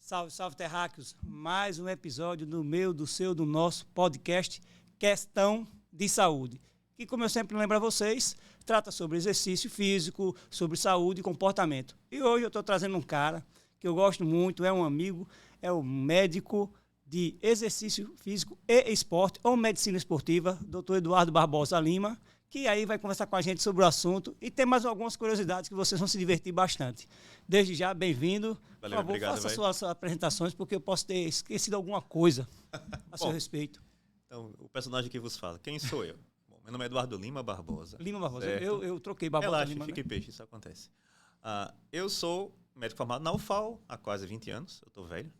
Salve, salve, terráqueos. Mais um episódio do meu, do seu, do nosso podcast Questão de Saúde. Que, como eu sempre lembro a vocês, trata sobre exercício físico, sobre saúde e comportamento. E hoje eu estou trazendo um cara que eu gosto muito, é um amigo, é um médico de exercício físico e esporte, ou medicina esportiva, Dr. Eduardo Barbosa Lima, que aí vai conversar com a gente sobre o assunto e tem mais algumas curiosidades que vocês vão se divertir bastante. Desde já, bem-vindo. Valeu, por favor, obrigado, faça suas apresentações, porque eu posso ter esquecido alguma coisa a seu respeito. Então, o personagem que vos fala, quem sou eu? Bom, meu nome é Eduardo Lima Barbosa. Lima Barbosa, eu troquei Barbosa Relaxa, Lima, fique né? peixe, isso acontece. Eu sou médico formado na UFAL há quase 20 anos, eu estou velho.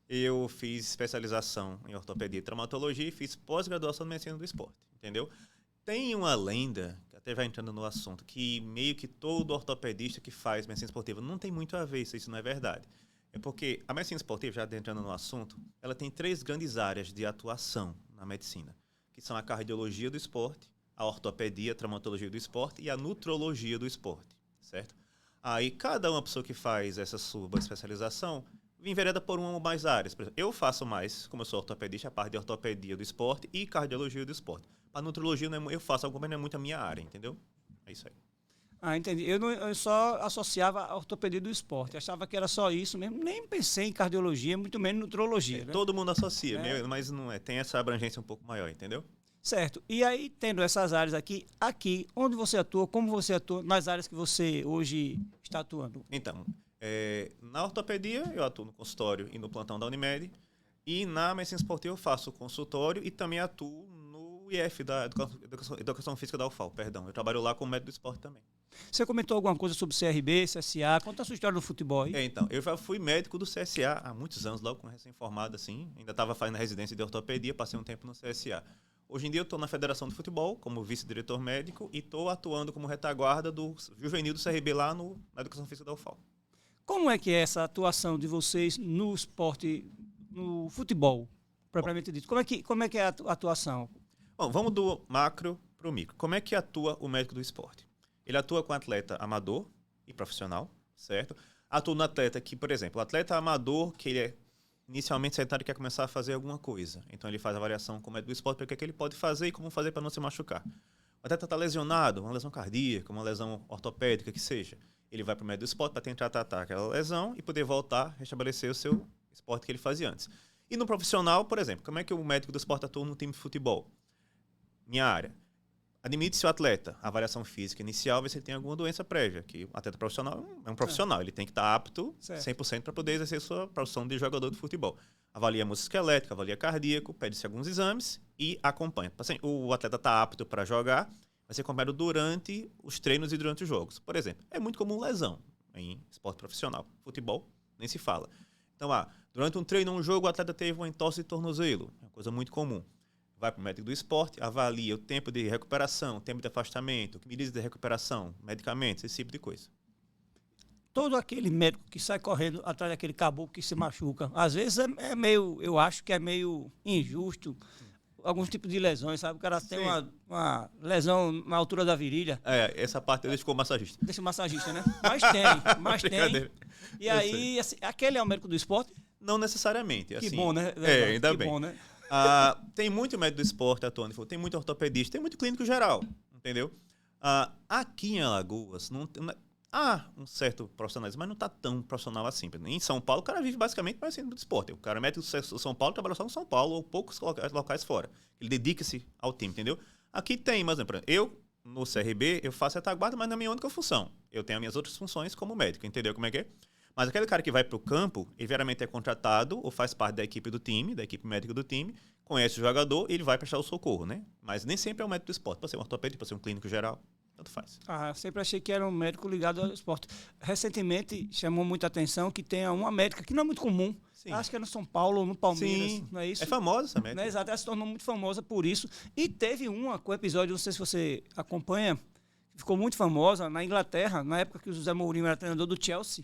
Eu fiz especialização em ortopedia e traumatologia e fiz pós-graduação em medicina do esporte, entendeu? Tem uma lenda, que até vai entrando no assunto, que meio que todo ortopedista que faz medicina esportiva não tem muito a ver, isso não é verdade. É porque a medicina esportiva, já entrando no assunto, ela tem 3 grandes áreas de atuação na medicina, que são a cardiologia do esporte, a ortopedia, a traumatologia do esporte e a nutrologia do esporte, certo? Aí cada uma pessoa que faz essa subespecialização envereda por uma ou mais áreas. Por exemplo, eu faço mais, como eu sou ortopedista, a parte de ortopedia do esporte e cardiologia do esporte. A nutrologia eu faço algo, mas não é muito a minha área, entendeu? É isso aí. Entendi. Eu só associava a ortopedia do esporte. Achava que era só isso mesmo. Nem pensei em cardiologia, muito menos nutrologia. Né? Todo mundo associa, mas não é. Tem essa abrangência um pouco maior, entendeu? Certo. E aí, tendo essas áreas aqui, onde você atua, como você atua nas áreas que você hoje está atuando? Então, na ortopedia, eu atuo no consultório e no plantão da Unimed. E na medicina esportiva, eu faço consultório e também atuo no IF, da Educação Física da UFAL, perdão. Eu trabalho lá como médico do esporte também. Você comentou alguma coisa sobre CRB, CSA? Conta a sua história do futebol aí. Então, eu já fui médico do CSA há muitos anos, logo com recém-formado, assim. Ainda estava fazendo residência de ortopedia, passei um tempo no CSA. Hoje em dia eu estou na Federação de Futebol, como vice-diretor médico, e estou atuando como retaguarda do juvenil do CRB lá na Educação Física da UFAL. Como é que é essa atuação de vocês no esporte, no futebol, propriamente dito? Como é que é a atuação? Bom, vamos do macro para o micro. Como é que atua o médico do esporte? Ele atua com atleta amador e profissional, certo? Atua no atleta que, por exemplo, o atleta amador, que ele é inicialmente sedentário e quer começar a fazer alguma coisa. Então ele faz a avaliação com o médico do esporte para o que ele pode fazer e como fazer para não se machucar. O atleta está lesionado, uma lesão cardíaca, uma lesão ortopédica, que seja. Ele vai para o médico do esporte para tentar tratar aquela lesão e poder voltar a restabelecer o seu esporte que ele fazia antes. E no profissional, por exemplo, como é que o médico do esporte atua no time de futebol? Minha área. Admite-se o atleta, a avaliação física inicial, ver se ele tem alguma doença prévia, que o atleta profissional é um profissional, ele tem que estar apto 100% para poder exercer sua profissão de jogador de futebol. Avalia músculo esquelético, avalia cardíaco, pede-se alguns exames e acompanha. Assim, o atleta está apto para jogar, vai ser acompanhado durante os treinos e durante os jogos. Por exemplo, é muito comum lesão em esporte profissional. Futebol, nem se fala. Então, durante um treino ou um jogo, o atleta teve uma entorse de tornozelo, é uma coisa muito comum. Vai para o médico do esporte, avalia o tempo de recuperação, o tempo de afastamento, medidas de recuperação, medicamentos, esse tipo de coisa. Todo aquele médico que sai correndo atrás daquele caboclo que se machuca, às vezes é meio, eu acho que é meio injusto, alguns tipos de lesões, sabe? O cara tem uma lesão na altura da virilha. Essa parte eu deixo com o massagista. Deixa o massagista, né? Mas tem. E aí, assim, aquele é o médico do esporte? Não necessariamente. Que assim, bom, né? Ainda bem. Bom, né? Tem muito médico do esporte atuando, tem muito ortopedista, tem muito clínico geral, entendeu? Aqui em Alagoas, há um certo profissionalismo, mas não está tão profissional assim. Em São Paulo, o cara vive basicamente para o esporte. O cara mete o São Paulo, trabalha só no São Paulo ou poucos locais fora. Ele dedica-se ao time, entendeu? Aqui tem, mas por exemplo, eu, no CRB, eu faço retaguarda, mas não é a minha única função. Eu tenho as minhas outras funções como médico, entendeu como é que é? Mas aquele cara que vai para o campo, ele verdadeiramente é contratado ou faz parte da equipe do time, da equipe médica do time, conhece o jogador e ele vai prestar o socorro, né? Mas nem sempre é um médico do esporte. Pode ser um ortopedista, pode ser um clínico geral, tanto faz. Sempre achei que era um médico ligado ao esporte. Recentemente chamou muita atenção que tem uma médica que não é muito comum. Sim. Acho que é no São Paulo ou no Palmeiras, sim, não é isso? É famosa essa médica. Não é exato, ela se tornou muito famosa por isso. E teve com o episódio, não sei se você acompanha, ficou muito famosa na Inglaterra, na época que o José Mourinho era treinador do Chelsea.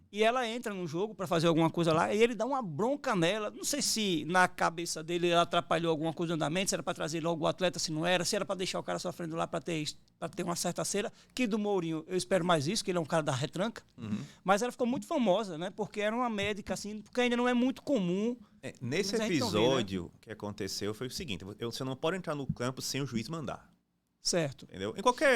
E ela entra no jogo para fazer alguma coisa lá e ele dá uma bronca nela. Não sei se na cabeça dele ela atrapalhou alguma coisa no andamento, se era para trazer logo o atleta, se não era, se era para deixar o cara sofrendo lá para ter uma certa cera. Que do Mourinho eu espero mais isso, que ele é um cara da retranca. Mas ela ficou muito famosa, né? Porque era uma médica, assim, porque ainda não é muito comum. Nesse episódio que aconteceu foi o seguinte: você não pode entrar no campo sem o juiz mandar. Certo. Entendeu?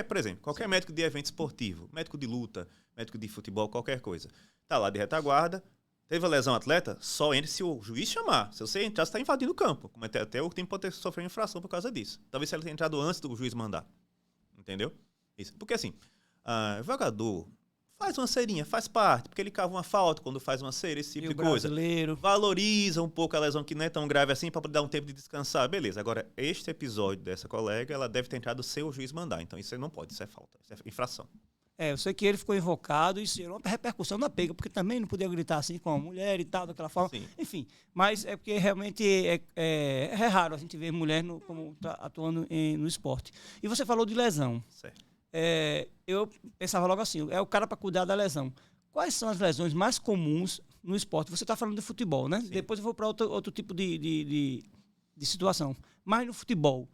Por exemplo, qualquer médico de evento esportivo, médico de luta, médico de futebol, qualquer coisa. Tá lá de retaguarda, teve a lesão atleta, só entre se o juiz chamar. Se você entrar, você está invadindo o campo. Como até o time pode ter sofrido infração por causa disso. Talvez se ela tenha entrado antes do juiz mandar. Entendeu? Isso. Porque assim, o jogador faz uma cerinha, faz parte, porque ele cava uma falta quando faz uma cera, esse tipo de coisa. Brasileiro. Valoriza um pouco a lesão que não é tão grave assim para dar um tempo de descansar. Beleza. Agora, este episódio dessa colega, ela deve ter entrado sem o juiz mandar. Então isso aí não pode, isso é falta, isso é infração. Eu sei que ele ficou invocado e isso gerou uma repercussão na pega, porque também não podia gritar assim com a mulher e tal, daquela forma. Sim. Enfim, mas é porque realmente é raro a gente ver mulher atuando no esporte. E você falou de lesão. Certo. Eu pensava logo assim, é o cara para cuidar da lesão. Quais são as lesões mais comuns no esporte? Você está falando de futebol, né? Sim. Depois eu vou para outro tipo de situação. Mas no futebol,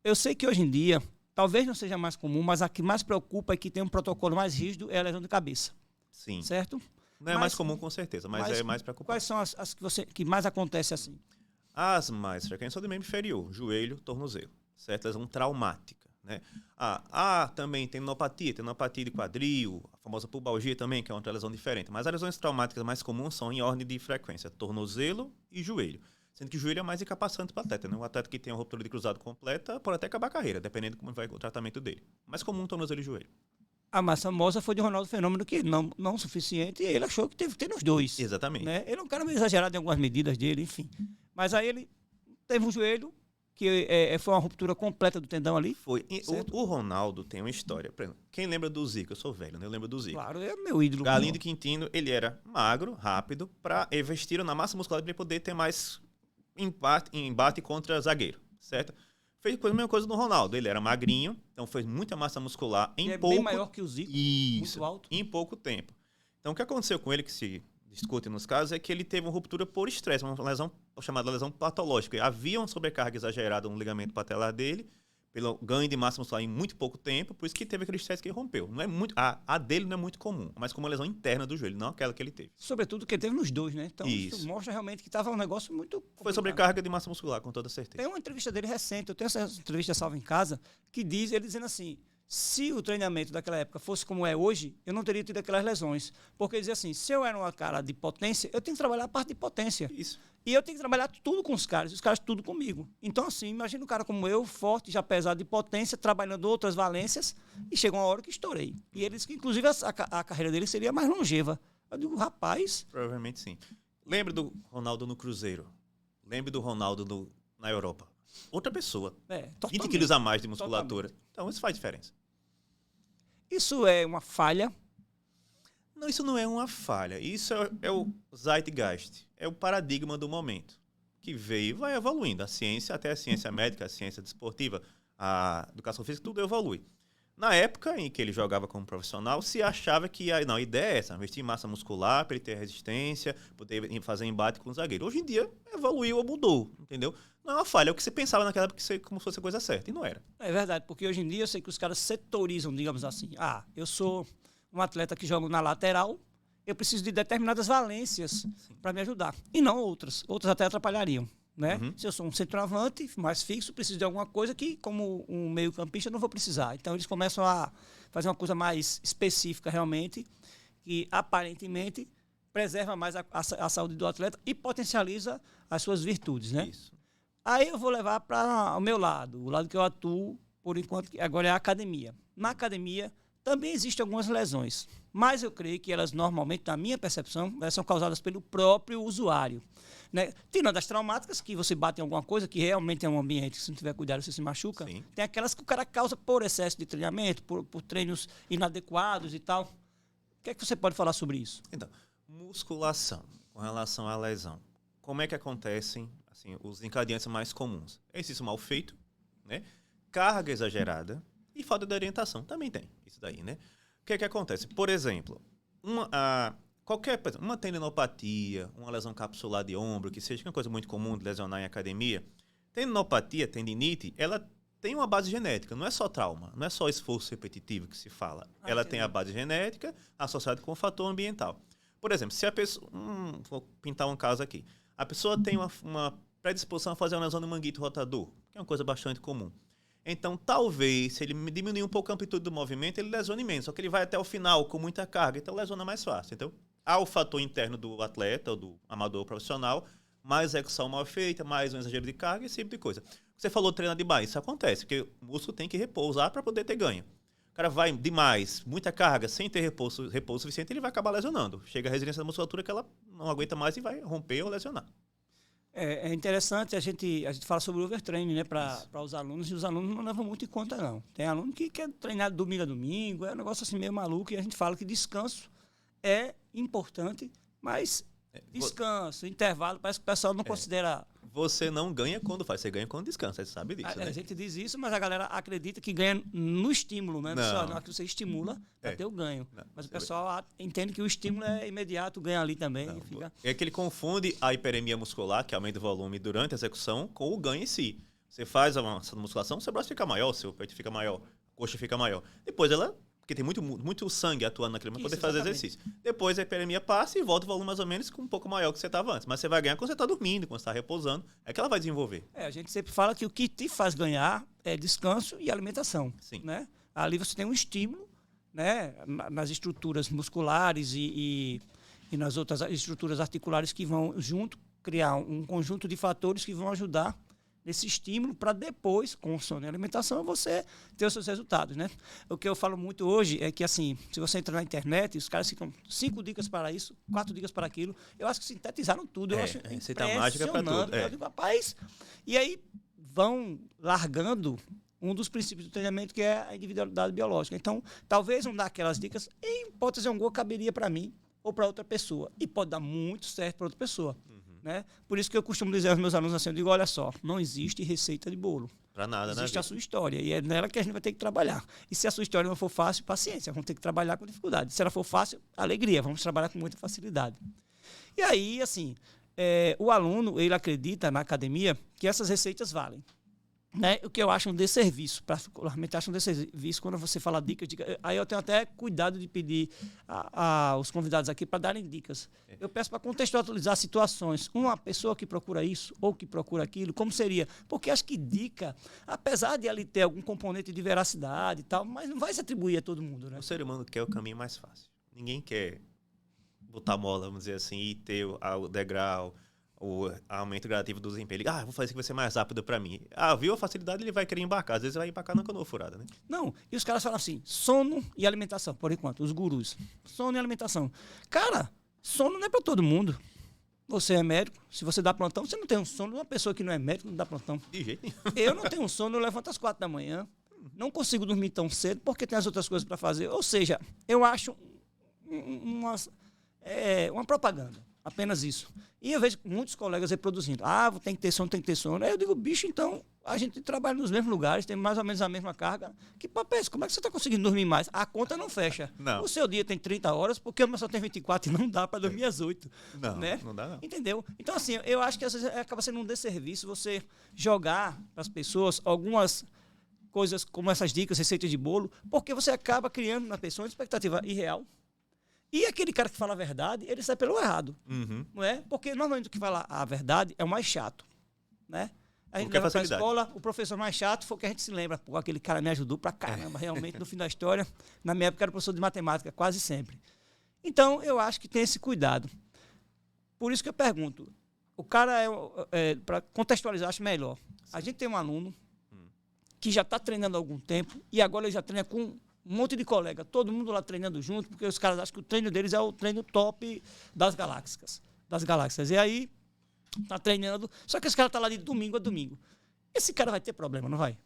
eu sei que hoje em dia, talvez não seja mais comum, mas a que mais preocupa e que tem um protocolo mais rígido é a lesão de cabeça. Sim. Certo? Não é mais comum com certeza, mas é mais preocupante. Quais são as que mais acontecem assim? As mais frequentes são do membro inferior, joelho, tornozelo. Certo? Lesão traumática. Né? Também tendinopatia de quadril, a famosa pubalgia também, que é outra lesão diferente. Mas as lesões traumáticas mais comuns são em ordem de frequência, tornozelo e joelho. Sendo que o joelho é mais incapacitante para o atleta. Né? Um atleta que tem uma ruptura de cruzado completa pode até acabar a carreira, dependendo de como vai o tratamento dele. Mais comum, tornozelo e joelho. A mais famosa foi de Ronaldo Fenômeno, que não o suficiente, e ele achou que teve que ter nos dois. Exatamente. Né? Ele é um cara meio exagerado em algumas medidas dele, enfim. Mas aí ele teve um joelho, que foi uma ruptura completa do tendão ali. Foi. O Ronaldo tem uma história. Por exemplo, quem lembra do Zico? Eu sou velho, né? Eu lembro do Zico. Claro, é meu ídolo. Galinho de Quintino, ele era magro, rápido, para investir na massa muscular para ele poder ter mais embate contra zagueiro, certo? Fez a mesma coisa do Ronaldo. Ele era magrinho, então fez muita massa muscular em pouco... bem maior que o Zico, isso, muito alto. Em pouco tempo. Então, o que aconteceu com ele, que se discute nos casos, é que ele teve uma ruptura por estresse, uma lesão chamada lesão patológica. Havia uma sobrecarga exagerada no ligamento patelar dele, pelo ganho de massa muscular em muito pouco tempo, por isso que teve aquele estresse que rompeu. Não é muito, a dele não é muito comum, mas como uma lesão interna do joelho, não aquela que ele teve. Sobretudo que teve nos dois, né? Então isso mostra realmente que estava um negócio muito complicado. Foi sobrecarga de massa muscular, com toda certeza. Tem uma entrevista dele recente, eu tenho essa entrevista salva em casa, que ele dizendo assim, se o treinamento daquela época fosse como é hoje, eu não teria tido aquelas lesões. Porque ele dizia assim, se eu era uma cara de potência, eu tenho que trabalhar a parte de potência. Isso. E eu tenho que trabalhar tudo com os caras tudo comigo. Então, assim, imagina um cara como eu, forte, já pesado de potência, trabalhando outras valências, e chegou uma hora que estourei. E ele disse que, inclusive, a carreira dele seria mais longeva. Eu digo, rapaz... Provavelmente sim. Lembra do Ronaldo no Cruzeiro? Lembra do Ronaldo na Europa? Outra pessoa. 20 quilos a mais de musculatura. Totalmente. Então, isso faz diferença. Isso é uma falha? Não, isso não é uma falha. Isso é o zeitgeist. É o paradigma do momento. Que veio e vai evoluindo. A ciência, até a ciência médica, a ciência desportiva, a educação física, tudo evolui. Na época em que ele jogava como profissional, se achava que a ideia é essa, investir em massa muscular para ele ter resistência, poder fazer embate com o zagueiro. Hoje em dia, evoluiu ou mudou, entendeu? Não é uma falha, é o que você pensava naquela época como se fosse a coisa certa, e não era. É verdade, porque hoje em dia eu sei que os caras setorizam, digamos assim. Eu sou um atleta que joga na lateral, eu preciso de determinadas valências para me ajudar. E não outras. Outras até atrapalhariam. Né? Se eu sou um centroavante mais fixo, preciso de alguma coisa que, como um meio-campista, eu não vou precisar. Então, eles começam a fazer uma coisa mais específica, realmente, que aparentemente preserva mais a saúde do atleta e potencializa as suas virtudes. Né? Isso. Aí eu vou levar para o meu lado, o lado que eu atuo, por enquanto, que agora é a academia. Na academia, também existem algumas lesões, mas eu creio que elas, normalmente, na minha percepção, elas são causadas pelo próprio usuário. Né? Tirando as traumáticas, que você bate em alguma coisa, que realmente é um ambiente que, se não tiver cuidado, você se machuca. Sim. Tem aquelas que o cara causa por excesso de treinamento, por treinos inadequados e tal. O que é que você pode falar sobre isso? Então, musculação, com relação à lesão. Como é que acontecem assim, os encadeantes mais comuns? Exercício mal feito, né? Carga exagerada e falta de orientação. Também tem isso daí, né? O que é que acontece? Por exemplo, qualquer, por exemplo, uma tendinopatia, uma lesão capsular de ombro, que seja uma coisa muito comum de lesionar em academia, tendinopatia, tendinite, ela tem uma base genética, não é só trauma, não é só esforço repetitivo que se fala. Ela tem a base genética associada com o fator ambiental. Por exemplo, se a pessoa... vou pintar um caso aqui. A pessoa tem uma predisposição a fazer uma lesão no manguito rotador, que é uma coisa bastante comum. Então, talvez, se ele diminuir um pouco a amplitude do movimento, ele lesione menos. Só que ele vai até o final com muita carga, então lesiona mais fácil. Então, há o fator interno do atleta, ou do amador profissional, mais execução mal feita, mais um exagero de carga, esse tipo de coisa. Você falou treinar demais, isso acontece, porque o músculo tem que repousar para poder ter ganho. O cara vai demais, muita carga, sem ter repouso suficiente, ele vai acabar lesionando. Chega a resiliência da musculatura que ela não aguenta mais e vai romper ou lesionar. É interessante, a gente fala sobre o overtraining, né, para os alunos, e os alunos não levam muito em conta, não. Tem aluno que quer treinar de domingo a domingo, é um negócio assim meio maluco, e a gente fala que descanso é importante, mas descanso, intervalo, parece que o pessoal não considera... Você não ganha quando faz, você ganha quando descansa, você sabe disso, né? A gente diz isso, mas a galera acredita que ganha no estímulo, né? Não. Na hora que você estimula, para ter o ganho. Não. Mas o pessoal entende que o estímulo é imediato, ganha ali também. Não, fica... É que ele confunde a hiperemia muscular, que aumenta o volume durante a execução, com o ganho em si. Você faz a musculação, seu braço fica maior, seu peito fica maior, a coxa fica maior. Depois ela... Porque tem muito sangue atuando naquele para poder fazer exercício. Depois a hiperemia passa e volta o volume mais ou menos com um pouco maior que você estava antes. Mas você vai ganhar quando você está dormindo, quando você está repousando. É que ela vai desenvolver. A gente sempre fala que o que te faz ganhar é descanso e alimentação. Sim. Né? Ali você tem um estímulo, né, nas estruturas musculares e nas outras estruturas articulares que vão junto criar um conjunto de fatores que vão ajudar nesse estímulo para depois, com sono e alimentação, você ter os seus resultados, né? O que eu falo muito hoje é que, assim, se você entrar na internet, os caras ficam 5 dicas para isso, 4 dicas para aquilo. Eu acho que sintetizaram tudo. Eu acho receita mágica para tudo. Eu digo, rapaz, e aí vão largando um dos princípios do treinamento, que é a individualidade biológica. Então, talvez não dar aquelas dicas, em hipótese alguma, caberia para mim ou para outra pessoa. E pode dar muito certo para outra pessoa. Né? Por isso que eu costumo dizer aos meus alunos assim, eu digo, olha só, não existe receita de bolo. Para nada, né? Existe a sua história, e é nela que a gente vai ter que trabalhar. E se a sua história não for fácil, paciência, vamos ter que trabalhar com dificuldade. Se ela for fácil, alegria, vamos trabalhar com muita facilidade. E aí, assim, o aluno, ele acredita na academia que essas receitas valem. Né? O que eu acho um desserviço, particularmente acho um desserviço quando você fala dicas, aí eu tenho até cuidado de pedir aos convidados aqui para darem dicas. Eu peço para contextualizar situações. Uma pessoa que procura isso ou que procura aquilo, como seria? Porque acho que dica, apesar de ali ter algum componente de veracidade e tal, mas não vai se atribuir a todo mundo. Né? O ser humano quer o caminho mais fácil. Ninguém quer botar mola, vamos dizer assim, e ter o degrau, o aumento gradativo do desempenho. Ele, vou fazer isso que vai ser mais rápido para mim. Viu a facilidade, ele vai querer embarcar. Às vezes vai embarcar na canoa furada, né? Não, e os caras falam assim, sono e alimentação, por enquanto, os gurus. Sono e alimentação. Cara, sono não é para todo mundo. Você é médico, se você dá plantão, você não tem um sono. Uma pessoa que não é médico não dá plantão. De jeito nenhum. Eu não tenho um sono, eu levanto às 4 da manhã. Não consigo dormir tão cedo porque tem as outras coisas para fazer. Ou seja, eu acho uma propaganda. Apenas isso. E eu vejo muitos colegas reproduzindo. Tem que ter sono, tem que ter sono. Aí eu digo, bicho, então, a gente trabalha nos mesmos lugares, tem mais ou menos a mesma carga. Que papo é esse? Como é que você está conseguindo dormir mais? A conta não fecha. Não. O seu dia tem 30 horas, porque o meu só tem 24 e não dá para dormir às 8. Não, né? não dá não. Entendeu? Então, assim, eu acho que às vezes acaba sendo um desserviço você jogar para as pessoas algumas coisas como essas dicas, receitas de bolo, porque você acaba criando na pessoa uma expectativa irreal. E aquele cara que fala a verdade, ele sai pelo errado. Uhum. Não é? Porque normalmente o que fala a verdade é o mais chato. Né? A gente leva pra escola, o professor mais chato foi o que a gente se lembra. Pô, aquele cara me ajudou pra caramba, realmente, no fim da história. Na minha época era professor de matemática, quase sempre. Então, eu acho que tem esse cuidado. Por isso que eu pergunto, o cara para contextualizar, acho melhor. A gente tem um aluno que já está treinando há algum tempo e agora ele já treina com um monte de colega, todo mundo lá treinando junto, porque os caras acham que o treino deles é o treino top das galáxias. E aí, tá treinando, só que esse cara tá lá de domingo a domingo. Esse cara vai ter problema, não vai?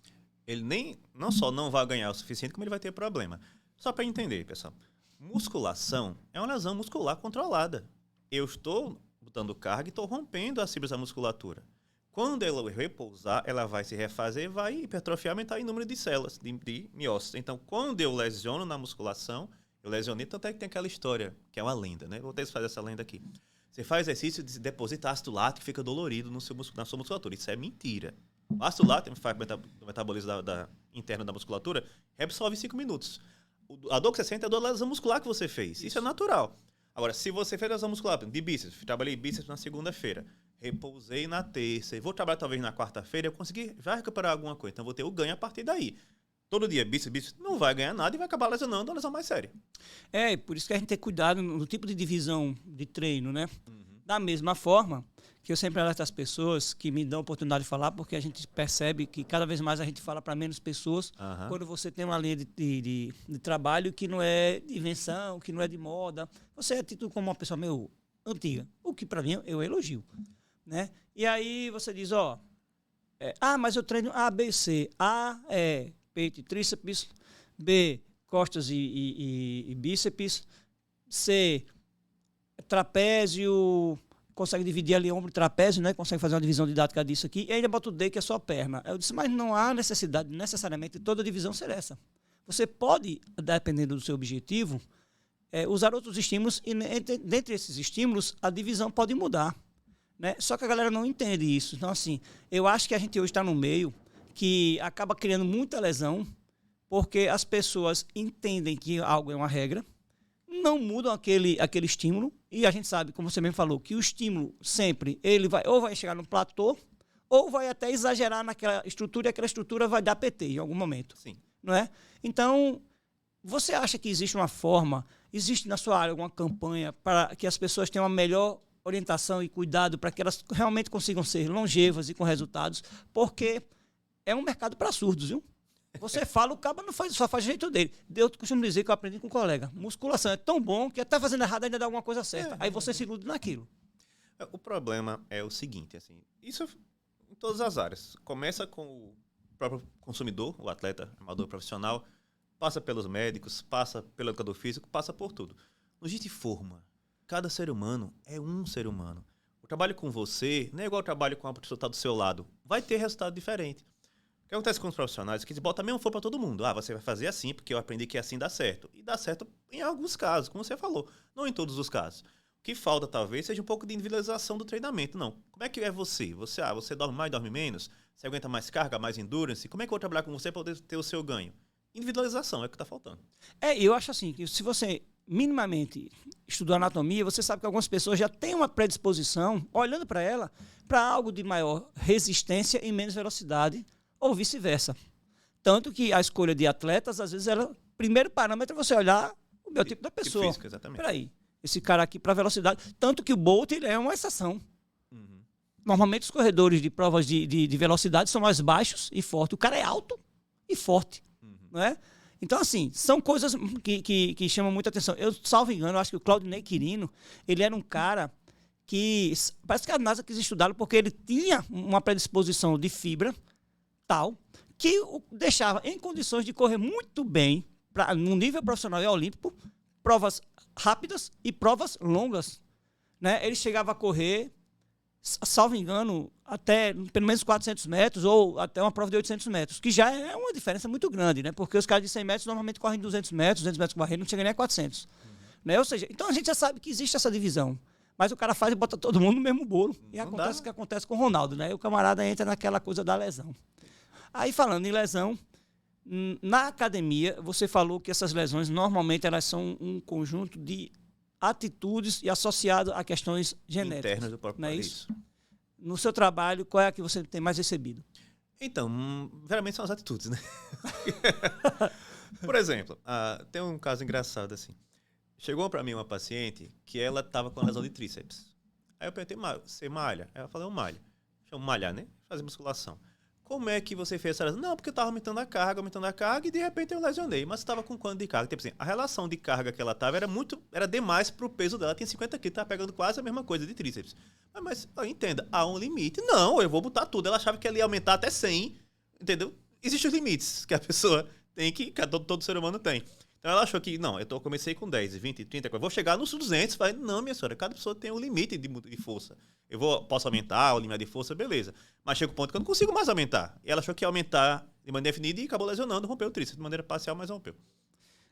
Ele não só não vai ganhar o suficiente, como ele vai ter problema. Só para entender, pessoal. Musculação é uma lesão muscular controlada. Eu estou botando carga e estou rompendo as fibras da musculatura. Quando ela repousar, ela vai se refazer, vai hipertrofiar, aumentar o número de células, de miócitos. Então, quando eu lesiono na musculação, Eu lesionei, tanto é que tem aquela história, que é uma lenda, né? Vou ter que fazer essa lenda aqui. Você faz exercício de depositar ácido lático e fica dolorido na sua musculatura. Isso é mentira. O ácido lático faz o metabolismo interno da musculatura, reabsorve em 5 minutos. A dor que você sente é a dor da lesão muscular que você fez. Isso é natural. Agora, se você fez lesão muscular de bíceps, trabalhei bíceps na segunda-feira, repousei na terça, e vou trabalhar talvez na quarta-feira, eu consegui já recuperar alguma coisa. Então, vou ter o ganho a partir daí. Todo dia, bíceps, não vai ganhar nada e vai acabar lesionando uma lesão mais séria. Por isso que a gente tem cuidado no tipo de divisão de treino, né? Da mesma forma que eu sempre alerto as pessoas que me dão a oportunidade de falar, porque a gente percebe que cada vez mais a gente fala para menos pessoas quando você tem uma linha de trabalho que não é de invenção, que não é de moda. Você é tido como uma pessoa meio antiga, o que para mim eu elogio, né? E aí você diz, mas eu treino A, B e C. A é peito e tríceps, B, costas e bíceps, C, trapézio, consegue dividir ali ombro e trapézio, né? Consegue fazer uma divisão didática disso aqui, e ainda bota o D, que é só a perna. Eu disse, mas não há necessidade, necessariamente, toda divisão ser essa. Você pode, dependendo do seu objetivo, usar outros estímulos, e dentre esses estímulos, a divisão pode mudar, né? Só que a galera não entende isso. Então, assim, eu acho que a gente hoje está no meio que acaba criando muita lesão, porque as pessoas entendem que algo é uma regra, não mudam aquele estímulo, e a gente sabe, como você mesmo falou, que o estímulo sempre, ele vai chegar no platô, ou vai até exagerar naquela estrutura, e aquela estrutura vai dar PT em algum momento. Sim. Não é? Então, você acha que existe uma forma, existe na sua área alguma campanha para que as pessoas tenham uma melhor orientação e cuidado para que elas realmente consigam ser longevas e com resultados? Porque é um mercado para surdos, viu? Você fala, o cara não faz, só faz o jeito dele. Eu costumo dizer que eu aprendi com um colega. Musculação é tão bom que até fazendo errado ainda dá alguma coisa certa. Aí você se ilude naquilo. O problema é o seguinte, assim, isso em todas as áreas. Começa com o próprio consumidor, o atleta amador profissional, passa pelos médicos, passa pelo educador físico, passa por tudo. No dia de forma, cada ser humano é um ser humano. O trabalho com você não é igual o trabalho com a pessoa que está do seu lado. Vai ter resultado diferente. O que acontece com os profissionais é que eles botam a mesma forma para todo mundo. Você vai fazer assim, porque eu aprendi que assim dá certo. E dá certo em alguns casos, como você falou. Não em todos os casos. O que falta, talvez, seja um pouco de individualização do treinamento. Não. Como é que é você? Você dorme mais, dorme menos? Você aguenta mais carga, mais endurance? Como é que eu vou trabalhar com você para poder ter o seu ganho? Individualização é o que está faltando. Eu acho assim, que se você minimamente estudou anatomia, você sabe que algumas pessoas já têm uma predisposição, olhando para ela, para algo de maior resistência e menos velocidade, ou vice-versa. Tanto que a escolha de atletas, às vezes, o primeiro parâmetro é você olhar o biotipo da pessoa. Físico, exatamente. Peraí, esse cara aqui para velocidade. Tanto que o Bolt ele é uma exceção. Normalmente os corredores de provas de velocidade são mais baixos e fortes. O cara é alto e forte. Não é? Então, assim, são coisas que chamam muita atenção. Eu, salvo engano, acho que o Claudinei Quirino, ele era um cara que... Parece que a NASA quis estudá-lo porque ele tinha uma predisposição de fibra tal, que o deixava em condições de correr muito bem, no nível profissional e olímpico, provas rápidas e provas longas. Né? Ele chegava a correr, salvo engano, até pelo menos 400 metros ou até uma prova de 800 metros, que já é uma diferença muito grande, né? Porque os caras de 100 metros normalmente correm 200 metros com barreira, não chega nem a 400. Né? Ou seja, então a gente já sabe que existe essa divisão. Mas o cara faz e bota todo mundo no mesmo bolo. E acontece o que acontece com o Ronaldo, né? E o camarada entra naquela coisa da lesão. Aí, falando em lesão, na academia, você falou que essas lesões, normalmente, elas são um conjunto de atitudes e associado a questões genéticas. Internas do próprio país. No seu trabalho, qual é a que você tem mais recebido? Então, geralmente são as atitudes, né? Por exemplo, tem um caso engraçado assim. Chegou para mim uma paciente que ela estava com lesão de tríceps. Aí eu perguntei, você malha? Ela falou, eu malho. Chama malhar, né? Fazer musculação. Como é que você fez essa lesão? Não, porque eu estava aumentando a carga e de repente eu lesionei. Mas estava com quanto de carga? Tipo assim, a relação de carga que ela estava era demais para o peso dela. Ela tinha 50 quilos, estava pegando quase a mesma coisa de tríceps. Mas entenda, há um limite. Não, eu vou botar tudo. Ela achava que ela ia aumentar até 100, entendeu? Existem os limites que a pessoa tem, que todo ser humano tem. Então ela achou que, não, eu comecei com 10, 20, 30, vou chegar nos 200. Falei, não, minha senhora, cada pessoa tem um limite de força. Posso aumentar o limite de força, beleza. Mas chega um ponto que eu não consigo mais aumentar. E ela achou que ia aumentar de maneira definida e acabou lesionando, rompeu o tríceps de maneira parcial, mas rompeu.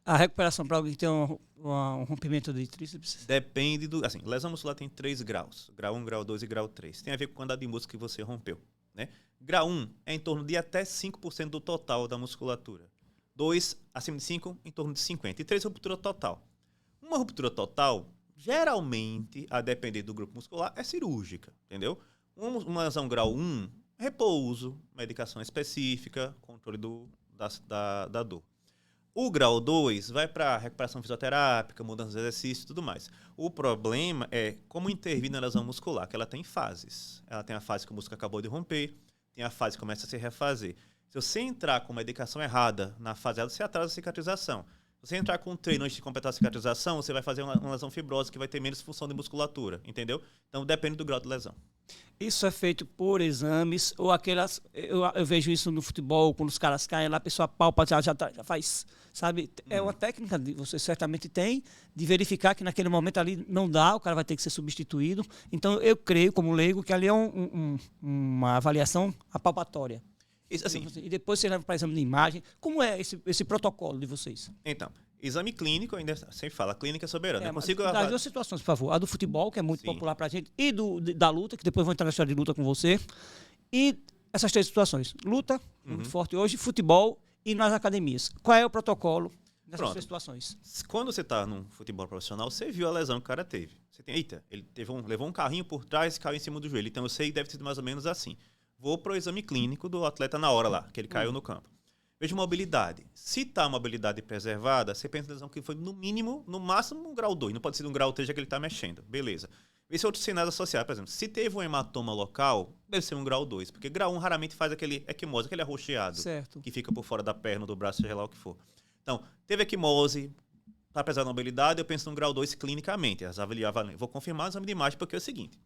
A recuperação para alguém que tem um rompimento de tríceps? Depende do... Assim, lesão muscular tem 3 graus. Grau 1, grau 2 e grau 3. Tem a ver com a quantidade de músculo que você rompeu, né? Grau 1 é em torno de até 5% do total da musculatura. 2, acima de 5, em torno de 50%. E 3, ruptura total. Uma ruptura total, geralmente, a depender do grupo muscular, é cirúrgica, entendeu? Uma lesão grau 1, repouso, medicação específica, controle da dor. O grau 2 vai para recuperação fisioterápica, mudança de exercício e tudo mais. O problema é como intervir na lesão muscular, que ela tem fases. Ela tem a fase que o músculo acabou de romper, tem a fase que começa a se refazer. Se você entrar com medicação errada na fase errada, você atrasa a cicatrização. Se você entrar com um treino antes de completar a cicatrização, você vai fazer uma lesão fibrosa que vai ter menos função de musculatura, entendeu? Então depende do grau de lesão. Isso é feito por exames ou aquelas... Eu vejo isso no futebol, quando os caras caem lá, a pessoa palpa, já faz, sabe? É uma técnica, você certamente tem, de verificar que naquele momento ali não dá, o cara vai ter que ser substituído. Então eu creio, como leigo, que ali é uma avaliação apalpatória. Isso, assim, e depois você leva para exame de imagem. Como é esse protocolo de vocês? Então, exame clínico, ainda sempre fala, clínica soberana. Eu consigo das duas situações, por favor. A do futebol, que é muito popular para a gente, e da luta, que depois vou entrar na história de luta com você. E essas 3 situações. Luta, muito forte hoje, futebol e nas academias. Qual é o protocolo nessas 3 situações? Quando você está num futebol profissional, você viu a lesão que o cara teve. Você tem, eita, ele levou um carrinho por trás e caiu em cima do joelho. Então eu sei que deve ser mais ou menos assim. Vou pro exame clínico do atleta na hora lá, que ele caiu no campo. Vejo mobilidade. Se tá a mobilidade preservada, você pensa na lesão que foi no mínimo, no máximo um grau 2. Não pode ser um grau 3, já que ele tá mexendo. Beleza. Esse é outro sinais associado. Por exemplo, se teve um hematoma local, deve ser um grau 2. Porque grau 1 raramente faz aquele equimose, aquele arroxeado. Certo. Que fica por fora da perna, do braço, seja lá o que for. Então, teve equimose, tá pesado na mobilidade, eu penso num grau 2 clinicamente. Vou confirmar o exame de imagem, porque é o seguinte.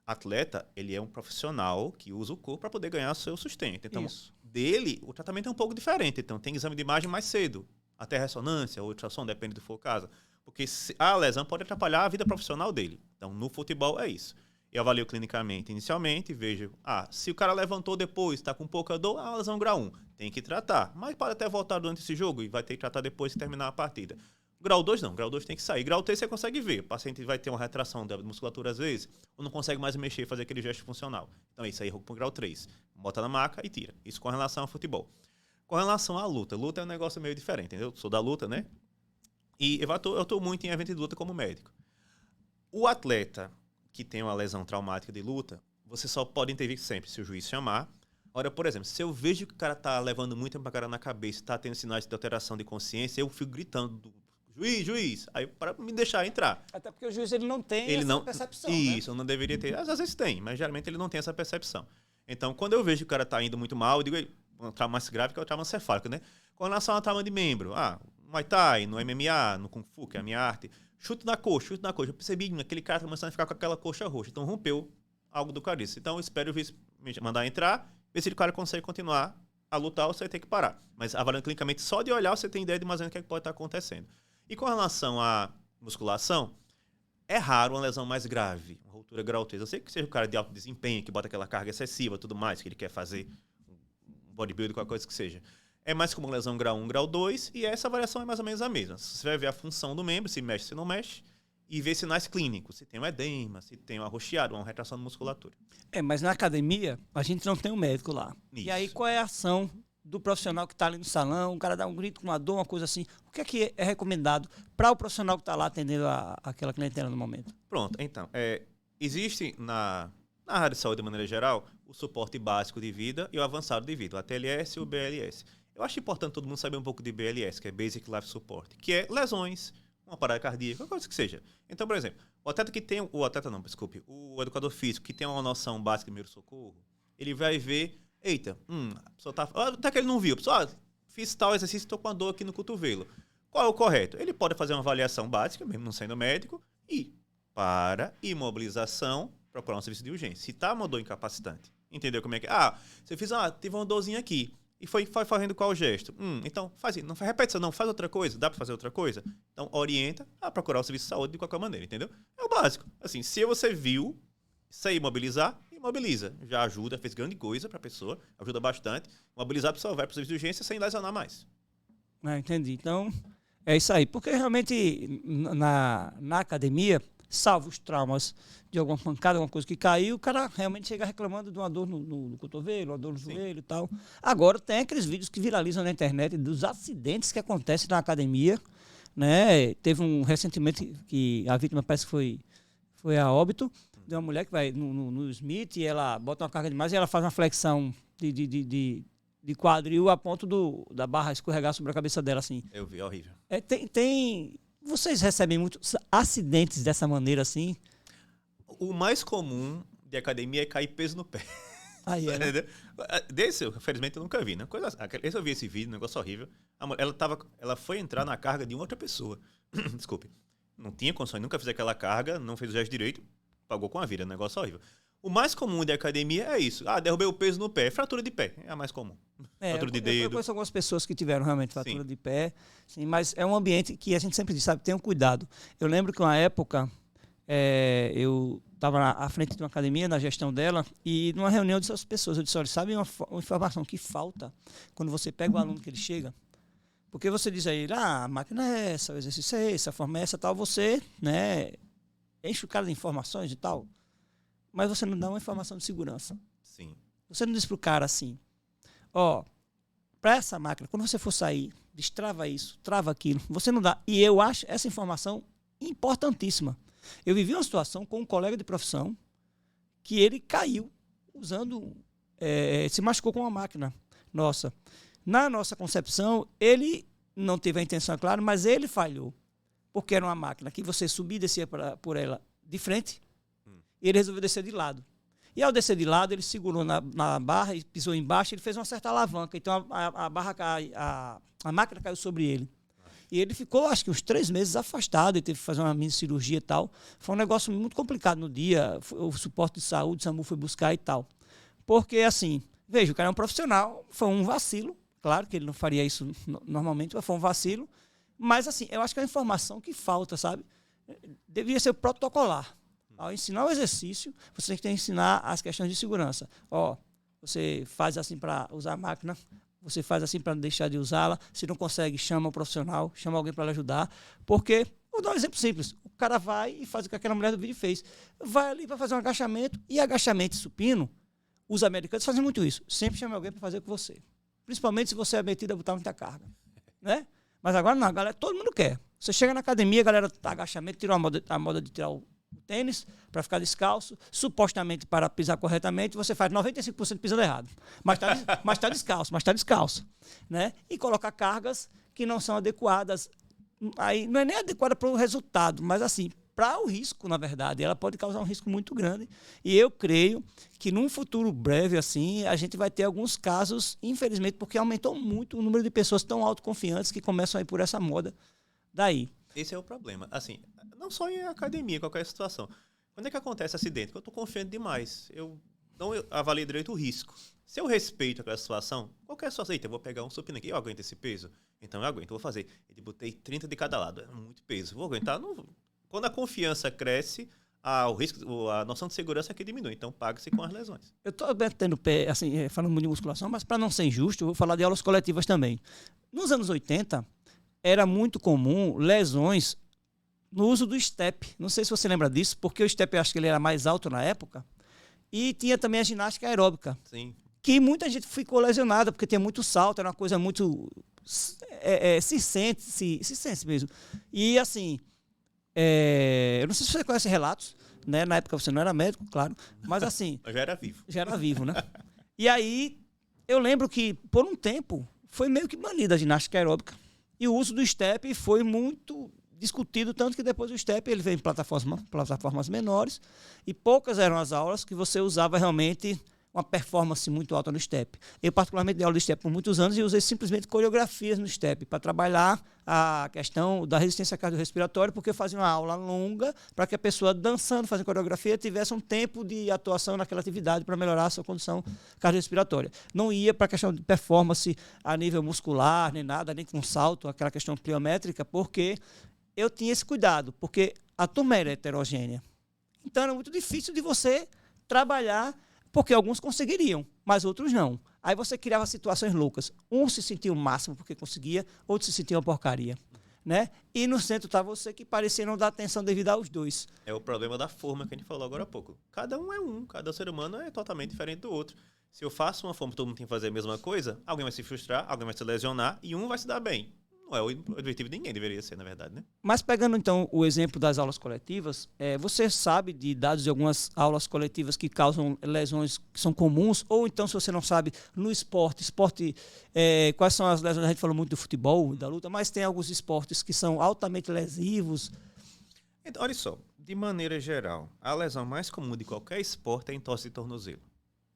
Atleta, ele é um profissional que usa o corpo para poder ganhar o seu sustento. Então, dele, o tratamento é um pouco diferente. Então, tem exame de imagem mais cedo. Até ressonância, ou ultrassom, depende do que for o caso. Porque a lesão pode atrapalhar a vida profissional dele. Então, no futebol, é isso. Eu avalio clinicamente inicialmente, vejo... se o cara levantou depois, está com pouca dor, é uma lesão grau 1. Tem que tratar. Mas pode até voltar durante esse jogo e vai ter que tratar depois que terminar a partida. Grau 2 não, grau 2 tem que sair. Grau 3 você consegue ver. O paciente vai ter uma retração da musculatura às vezes, ou não consegue mais mexer e fazer aquele gesto funcional. Então isso aí, para o grau 3. Bota na maca e tira. Isso com relação ao futebol. Com relação à luta. Luta é um negócio meio diferente, entendeu? Sou da luta, né? E eu estou muito em evento de luta como médico. O atleta que tem uma lesão traumática de luta, você só pode intervir sempre se o juiz chamar. Ora, por exemplo, se eu vejo que o cara tá levando muito pra cara na cabeça, tá tendo sinais de alteração de consciência, eu fico gritando... Juiz, aí para me deixar entrar. Até porque o juiz ele não tem essa percepção. Isso, né? Não deveria ter. Às vezes tem, mas geralmente ele não tem essa percepção. Então, quando eu vejo que o cara tá indo muito mal, eu digo, um trauma mais grave que é o trauma cefálico, né? Com relação ao trauma de membro, no Muay Thai, no MMA, no Kung Fu, que é a minha arte, chute na coxa. Eu percebi que aquele cara tá começando a ficar com aquela coxa roxa. Então, rompeu algo do cabeça. Então, eu espero o juiz me mandar entrar, ver se o cara consegue continuar a lutar ou você vai ter que parar. Mas, avaliando clinicamente, só de olhar, você tem ideia de mais ou menos o que pode estar acontecendo. E com relação à musculação, é raro uma lesão mais grave, uma ruptura grau 3. Eu sei que seja o cara de alto desempenho, que bota aquela carga excessiva e tudo mais, que ele quer fazer um bodybuilding, qualquer coisa que seja. É mais como uma lesão grau 1, grau 2, e essa variação é mais ou menos a mesma. Você vai ver a função do membro, se mexe, se não mexe, e ver sinais clínicos, se tem um edema, se tem um arroxeado, uma retração de musculatura. Mas na academia, a gente não tem um médico lá. Isso. E aí, qual é a ação do profissional que está ali no salão, o cara dá um grito com uma dor, uma coisa assim? O que é recomendado para o profissional que está lá atendendo aquela clientela no momento? Pronto, então, existe na área de saúde, de maneira geral, o suporte básico de vida e o avançado de vida, o ATLS e o BLS. Eu acho importante todo mundo saber um pouco de BLS, que é Basic Life Support, que é lesões, uma parada cardíaca, qualquer coisa que seja. Então, por exemplo, o educador físico que tem uma noção básica de primeiro socorro, ele vai ver, a pessoa até que ele não viu, a pessoa, fiz tal exercício, estou com uma dor aqui no cotovelo. Qual é o correto? Ele pode fazer uma avaliação básica, mesmo não sendo médico, e para imobilização, procurar um serviço de urgência. Se está uma dor incapacitante, entendeu como é que é? Você fez, teve uma dorzinha aqui, e foi fazendo qual gesto? Então, faz isso, não repete isso, não, faz outra coisa, dá para fazer outra coisa? Então, orienta a procurar o serviço de saúde de qualquer maneira, entendeu? É o básico. Assim, se você viu, sei imobilizar, imobiliza. Já ajuda, fez grande coisa para a pessoa, ajuda bastante. Mobilizar a pessoa vai para o serviço de urgência sem lesionar mais. Entendi. Então, É isso aí, porque realmente na academia, salvo os traumas de alguma pancada, alguma coisa que caiu, o cara realmente chega reclamando de uma dor no cotovelo, uma dor no joelho e tal. Agora tem aqueles vídeos que viralizam na internet dos acidentes que acontecem na academia, né? Teve um recentemente que a vítima parece que foi a óbito, de uma mulher que vai no Smith e ela bota uma carga demais e ela faz uma flexão de quadril a ponto da barra escorregar sobre a cabeça dela, assim. Eu vi, é horrível. Vocês recebem muitos acidentes dessa maneira, assim? O mais comum de academia é cair peso no pé. Aí é, né? Desse, infelizmente, eu nunca vi, né? Esse eu vi esse vídeo, um negócio horrível. Ela foi entrar na carga de outra pessoa. Desculpe. Não tinha condições, nunca fez aquela carga, não fez o gesto direito, pagou com a vida, um negócio horrível. O mais comum de academia é isso. Derrubei o peso no pé. Fratura de pé, é a mais comum. Fratura de dedo. Eu conheço algumas pessoas que tiveram realmente fratura de pé, sim, mas é um ambiente que a gente sempre diz, sabe, tenham cuidado. Eu lembro que uma época, eu estava à frente de uma academia, na gestão dela, e numa reunião dessas pessoas, eu disse, olha, sabe uma informação que falta quando você pega o aluno que ele chega? Porque você diz a ele, a máquina é essa, o exercício é esse, a forma é essa, tal, você, né, enche o cara de informações e tal, mas você não dá uma informação de segurança. Sim. Você não diz pro cara assim, para essa máquina, quando você for sair, destrava isso, trava aquilo, você não dá. E eu acho essa informação importantíssima. Eu vivi uma situação com um colega de profissão que ele caiu usando, se machucou com uma máquina nossa. Na nossa concepção, ele não teve a intenção, é claro, mas ele falhou. Porque era uma máquina que você subia e descia por ela de frente, e ele resolveu descer de lado. E ao descer de lado, ele segurou na barra e pisou embaixo, ele fez uma certa alavanca. Então a barra a máquina caiu sobre ele. E ele ficou, acho que uns 3 meses afastado, ele teve que fazer uma mini cirurgia e tal. Foi um negócio muito complicado no dia, o suporte de saúde, o SAMU foi buscar e tal. Porque, assim, veja, o cara é um profissional, foi um vacilo, claro que ele não faria isso normalmente, mas foi um vacilo. Mas, assim, eu acho que é uma informação que falta, sabe? Deveria ser protocolar. Ao ensinar o exercício, você tem que ensinar as questões de segurança. Você faz assim para usar a máquina, você faz assim para não deixar de usá-la. Se não consegue, chama o profissional, chama alguém para lhe ajudar. Porque, vou dar um exemplo simples, o cara vai e faz o que aquela mulher do vídeo fez. Vai ali para fazer um agachamento, e agachamento supino, os americanos fazem muito isso. Sempre chama alguém para fazer com você. Principalmente se você é metido a botar muita carga. Né? Mas agora não, a galera, todo mundo quer. Você chega na academia, a galera tá agachamento, tira a moda de tirar o tênis para ficar descalço, supostamente para pisar corretamente, você faz 95% pisando errado. Mas tá descalço, né? E colocar cargas que não são adequadas. Aí não é nem adequada para o resultado, mas assim, para o risco, na verdade, ela pode causar um risco muito grande. E eu creio que num futuro breve, assim, a gente vai ter alguns casos, infelizmente, porque aumentou muito o número de pessoas tão autoconfiantes que começam a ir por essa moda daí. Esse é o problema. Assim, não só em academia, em qualquer situação. Quando é que acontece acidente? Porque eu estou confiando demais. Eu não avalio direito o risco. Se eu respeito aquela situação, qualquer situação, eu vou pegar um supino aqui, eu aguento esse peso? Então eu aguento, vou fazer. Eu botei 30 de cada lado, é muito peso. Vou aguentar? Não. Quando a confiança cresce, o risco, a noção de segurança aqui diminui. Então paga-se com as lesões. Eu estou tendo pé, assim, falando muito de musculação, mas para não ser injusto, eu vou falar de aulas coletivas também. Nos anos 80, era muito comum lesões no uso do step. Não sei se você lembra disso, porque o step eu acho que ele era mais alto na época. E tinha também a ginástica aeróbica. Sim. Que muita gente ficou lesionada, porque tinha muito salto, era uma coisa muito... se sente mesmo. E assim, eu não sei se você conhece relatos, né? Na época você não era médico, claro, mas assim... Eu já era vivo. Já era vivo, né? E aí, eu lembro que, por um tempo, foi meio que banida a ginástica aeróbica. E o uso do step foi muito discutido, tanto que depois o step ele veio em plataformas menores e poucas eram as aulas que você usava realmente uma performance muito alta no step. Eu particularmente dei aula de step por muitos anos e usei simplesmente coreografias no step para trabalhar a questão da resistência cardiorrespiratória, porque eu fazia uma aula longa para que a pessoa dançando, fazendo coreografia, tivesse um tempo de atuação naquela atividade para melhorar a sua condição cardiorrespiratória. Não ia para a questão de performance a nível muscular, nem nada, nem com salto, aquela questão pliométrica, porque eu tinha esse cuidado, porque a turma era heterogênea. Então era muito difícil de você trabalhar, porque alguns conseguiriam, mas outros não. Aí você criava situações loucas. Um se sentia o máximo porque conseguia, outro se sentia uma porcaria. né? E no centro está você, que parecia não dar atenção devido aos dois. É o problema da forma que a gente falou agora há pouco. Cada um é um, cada ser humano é totalmente diferente do outro. Se eu faço uma forma que todo mundo tem que fazer a mesma coisa, alguém vai se frustrar, alguém vai se lesionar e um vai se dar bem. Não é o objetivo de ninguém, deveria ser, na verdade, né? Mas pegando então o exemplo das aulas coletivas, você sabe de dados de algumas aulas coletivas que causam lesões que são comuns? Ou então, se você não sabe, no esporte, quais são as lesões? A gente falou muito do futebol, da luta, mas tem alguns esportes que são altamente lesivos. Então, olha só, de maneira geral, a lesão mais comum de qualquer esporte é entorse de tornozelo,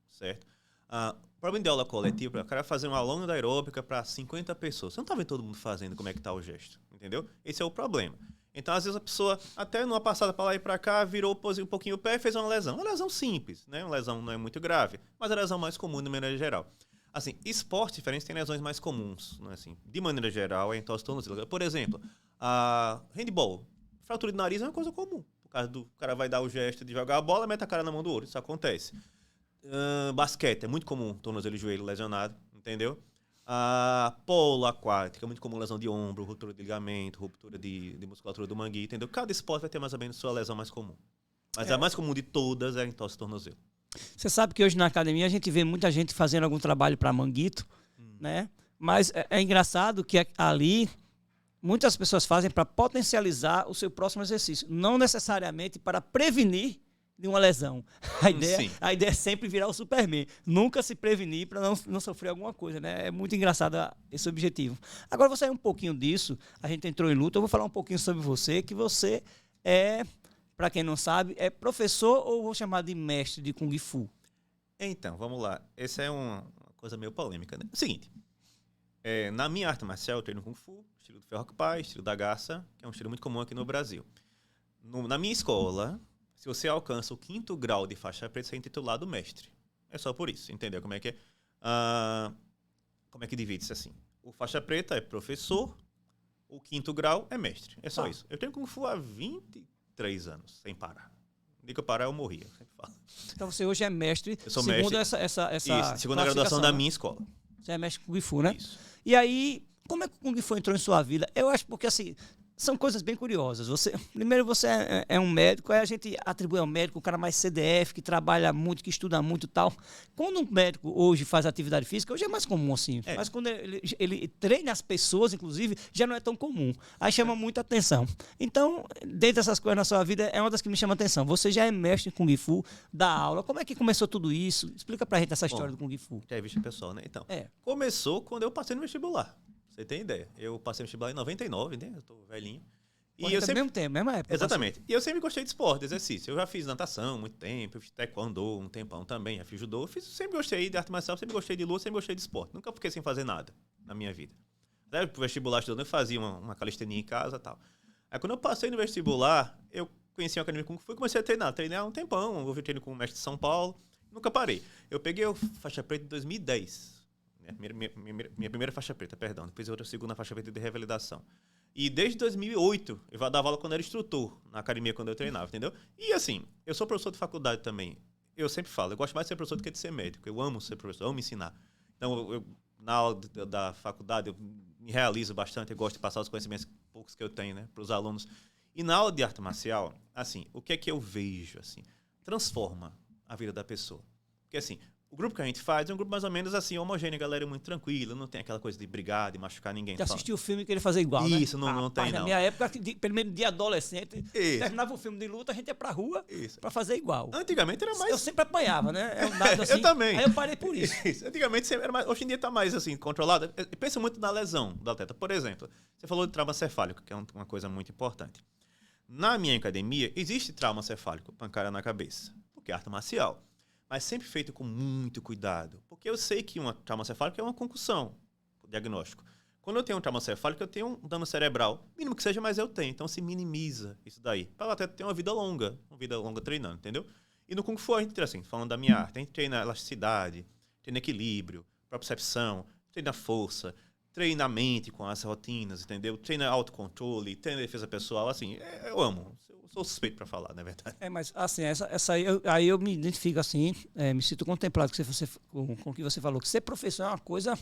certo? O problema de aula coletiva, o cara vai fazer uma aula da aeróbica para 50 pessoas. Você não tá vendo todo mundo fazendo como é que tá o gesto, entendeu? Esse é o problema. Então, às vezes, a pessoa, até numa passada para lá e para cá, virou um pouquinho o pé e fez uma lesão. Uma lesão simples, né? Uma lesão não é muito grave, mas é a lesão mais comum de maneira geral. Assim, esportes diferentes têm lesões mais comuns, né? Assim, de maneira geral, é entorse de tornozelo. Por exemplo, handball. Fratura de nariz é uma coisa comum. Por causa do cara vai dar o gesto de jogar a bola, mete a cara na mão do outro. Isso acontece. Basquete, é muito comum tornozelo e joelho lesionado, entendeu? Polo aquático, é muito comum lesão de ombro, ruptura de ligamento, ruptura de musculatura do manguito, entendeu? Cada esporte vai ter mais ou menos sua lesão mais comum. Mas a mais comum de todas é a entorse de tornozelo. Você sabe que hoje na academia a gente vê muita gente fazendo algum trabalho para manguito, né? Mas é engraçado que ali muitas pessoas fazem para potencializar o seu próximo exercício, não necessariamente para prevenir de uma lesão. A ideia é sempre virar o Superman. Nunca se prevenir para não sofrer alguma coisa, né? É muito engraçado esse objetivo. Agora, vou sair um pouquinho disso. A gente entrou em luta. Eu vou falar um pouquinho sobre você, que você para quem não sabe, é professor ou vou chamar de mestre de Kung Fu? Então, vamos lá. Essa é uma coisa meio polêmica, né? É o seguinte. Na minha arte marcial, eu treino Kung Fu, estilo do Ferro Pai, estilo da Garça, que é um estilo muito comum aqui no Brasil. Na minha escola, se você alcança o 5º grau de faixa preta, você é intitulado mestre. É só por isso, entendeu? Como é que é? Como é que divide-se assim? O faixa preta é professor, o 5º grau é mestre. É só isso. Eu treino Kung Fu há 23 anos, sem parar. No dia que eu parar, eu morria. Eu sempre falo. Então você hoje é mestre, eu sou segundo mestre, essa segundo a graduação da minha escola. Você é mestre Kung Fu, né? Isso. E aí, como é que o Kung Fu entrou em sua vida? Eu acho porque, assim, são coisas bem curiosas. Primeiro, você é um médico, aí a gente atribui ao médico o cara mais CDF, que trabalha muito, que estuda muito e tal. Quando um médico hoje faz atividade física, hoje é mais comum, assim. Mas quando ele treina as pessoas, inclusive, já não é tão comum. Aí chama muita atenção. Então, dentre essas coisas na sua vida, é uma das que me chama atenção. Você já é mestre em Kung Fu, dá aula. Como é que começou tudo isso? Explica pra gente essa história do Kung Fu. Já é vista pessoal, né? Então, começou quando eu passei no vestibular. Você tem ideia? Eu passei no vestibular em 99, né? Eu tô velhinho. E eu sempre... mesmo tempo, mesma época. Exatamente. E eu sempre gostei de esporte, de exercício. Eu já fiz natação muito tempo, eu fiz taekwondo um tempão também, já fiz judô. Sempre gostei de arte marcial, sempre gostei de luta, sempre gostei de esporte. Nunca fiquei sem fazer nada na minha vida. Até pro vestibular estudando, eu fazia uma calistenia em casa e tal. Aí quando eu passei no vestibular, eu conheci uma academia Kung Fu e comecei a treinar. Treinei há um tempão, eu treino com o mestre de São Paulo. Nunca parei. Eu peguei o faixa preta em 2010. Minha primeira faixa preta, perdão. Depois outra segunda faixa preta de revalidação. E desde 2008, eu dava aula quando era instrutor, na academia quando eu treinava, entendeu? E assim, eu sou professor de faculdade também. Eu sempre falo, eu gosto mais de ser professor do que de ser médico. Eu amo ser professor, eu amo ensinar. Então, na aula da faculdade, eu me realizo bastante, eu gosto de passar os conhecimentos poucos que eu tenho, né, para os alunos. E na aula de arte marcial, assim, o que é que eu vejo, assim? Transforma a vida da pessoa. Porque assim, o grupo que a gente faz é um grupo mais ou menos assim, homogêneo, a galera é muito tranquila, não tem aquela coisa de brigar, de machucar ninguém. Você assistiu o filme que ele fazia igual, né? Isso, não tem, não. Na minha época, pelo menos de adolescente, terminava o filme de luta, a gente ia pra rua pra fazer igual. Antigamente era mais... Eu sempre apanhava, né? Assim, eu também. Aí eu parei por isso. Antigamente sempre era mais... Hoje em dia tá mais, assim, controlado. Pensa muito na lesão do atleta. Por exemplo, você falou de trauma cefálico, que é uma coisa muito importante. Na minha academia, existe trauma cefálico, pancada na cabeça, porque é arte marcial. Mas sempre feito com muito cuidado. Porque eu sei que uma trauma cefálica é uma concussão, o diagnóstico. Quando eu tenho um trauma cefálico, eu tenho um dano cerebral. Mínimo que seja, mas eu tenho. Então se minimiza isso daí. Para ela até ter uma vida longa treinando, entendeu? E no Kung Fu, a gente treina assim, falando da minha arte, a gente treina elasticidade, treina equilíbrio, propriocepção, treina força, treina a mente com as rotinas, entendeu? Treina autocontrole, treina defesa pessoal, assim, eu amo. sou suspeito para falar, na verdade. Mas assim, essa aí eu me identifico assim, me sinto contemplado com o que você falou, que ser professor é uma coisa...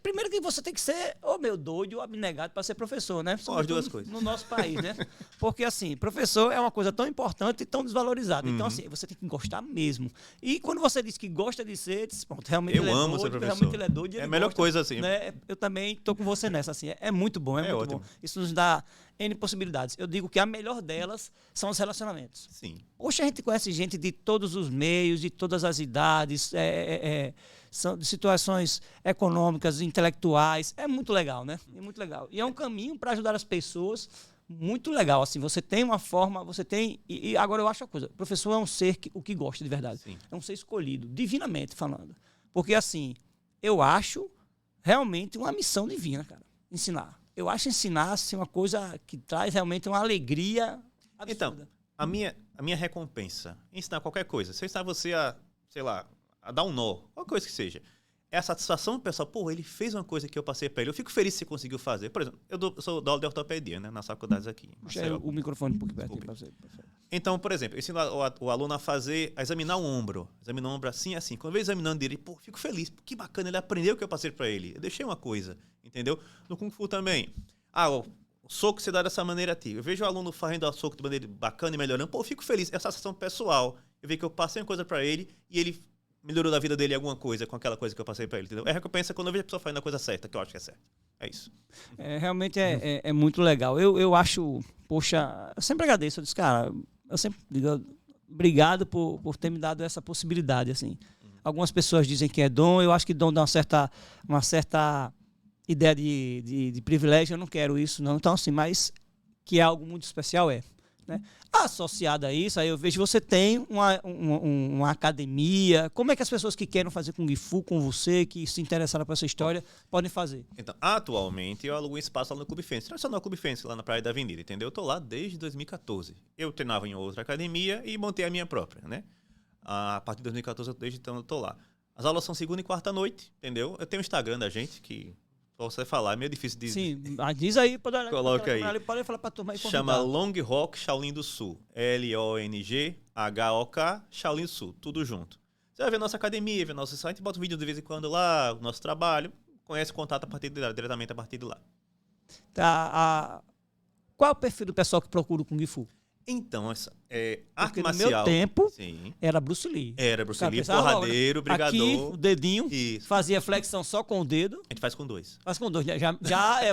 Primeiro que você tem que ser ou meio doido ou abnegado para ser professor, né? As duas coisas. No nosso país, né? Porque assim, professor é uma coisa tão importante e tão desvalorizada. Então assim, você tem que gostar mesmo. E quando você diz que gosta de ser, diz, pronto, realmente eu ele é amo doido, ser professor. realmente ele é doido. É a melhor coisa assim. Né? Eu também tô com você nessa, assim, é muito bom, é muito ótimo. bom. Isso nos dá N possibilidades. Eu digo que a melhor delas são os relacionamentos. Sim. Poxa, a gente conhece gente de todos os meios, de todas as idades, são de situações econômicas, intelectuais. É muito legal, né? É muito legal. E é um caminho para ajudar as pessoas muito legal. Assim, você tem uma forma, você tem... E agora eu acho a coisa, o professor é um ser o que gosta de verdade. Sim. É um ser escolhido, divinamente falando. Porque, assim, eu acho realmente uma missão divina, cara, ensinar. Eu acho ensinar assim, uma coisa que traz realmente uma alegria absurda. Então, a minha recompensa em ensinar qualquer coisa, se eu ensinar você a, sei lá, a dar um nó, qualquer coisa que seja, é a satisfação do pessoal, pô, ele fez uma coisa que eu passei para ele, eu fico feliz se você conseguiu fazer. Por exemplo, eu sou da aula de ortopedia, né, nas faculdades aqui. Puxa o microfone um pouco perto para você. Então, por exemplo, eu ensino o aluno a examinar o ombro assim, assim. Quando eu vejo examinando ele, pô, fico feliz, que bacana, ele aprendeu o que eu passei para ele. Eu deixei uma coisa, entendeu? No Kung Fu também. O soco que você dá dessa maneira aqui. Eu vejo o aluno fazendo o soco de maneira bacana e melhorando, pô, eu fico feliz. Essa sensação pessoal. Eu vejo que eu passei uma coisa para ele e ele melhorou da vida dele alguma coisa com aquela coisa que eu passei para ele, entendeu? É recompensa quando eu vejo a pessoa fazendo a coisa certa, que eu acho que é certo. É isso. Realmente é muito legal. Eu acho, poxa, eu sempre agradeço. Eu disse, cara, eu sempre digo, obrigado por ter me dado essa possibilidade, assim. Algumas pessoas dizem que é dom, eu acho que dom dá uma certa ideia de privilégio, eu não quero isso, não. Então, assim, mas que é algo muito especial, né? Associado a isso, aí eu vejo que você tem uma academia. Como é que as pessoas que querem fazer Kung Fu com você, que se interessaram por essa história, podem fazer? Então, atualmente, eu alugo um espaço lá no Clube Fênix. Tradicional Clube Fênix, lá na Praia da Avenida, entendeu? Eu tô lá desde 2014. Eu treinava em outra academia e montei a minha própria, né? A partir de 2014, desde então, eu tô lá. As aulas são segunda e quarta noite, entendeu? Eu tenho o Instagram da gente, que... pra você falar, é meio difícil de... Sim, diz aí, coloca aí. Pode falar pra turma aí. Chama Long Rock Shaolin do Sul. LONGHOK Shaolin do Sul. Tudo junto. Você vai ver nossa academia, ver nosso site, bota um vídeo de vez em quando lá, o nosso trabalho. Conhece o contato diretamente a partir de lá. Tá, qual é o perfil do pessoal que procura o Kung Fu? Então, arte Porque marcial... no meu tempo, sim, era Bruce Lee. era Bruce Lee, Pensava, porradeiro, brigador. Aqui, o dedinho, Isso. fazia flexão só com o dedo. A gente faz com 2. Faz com 2. Já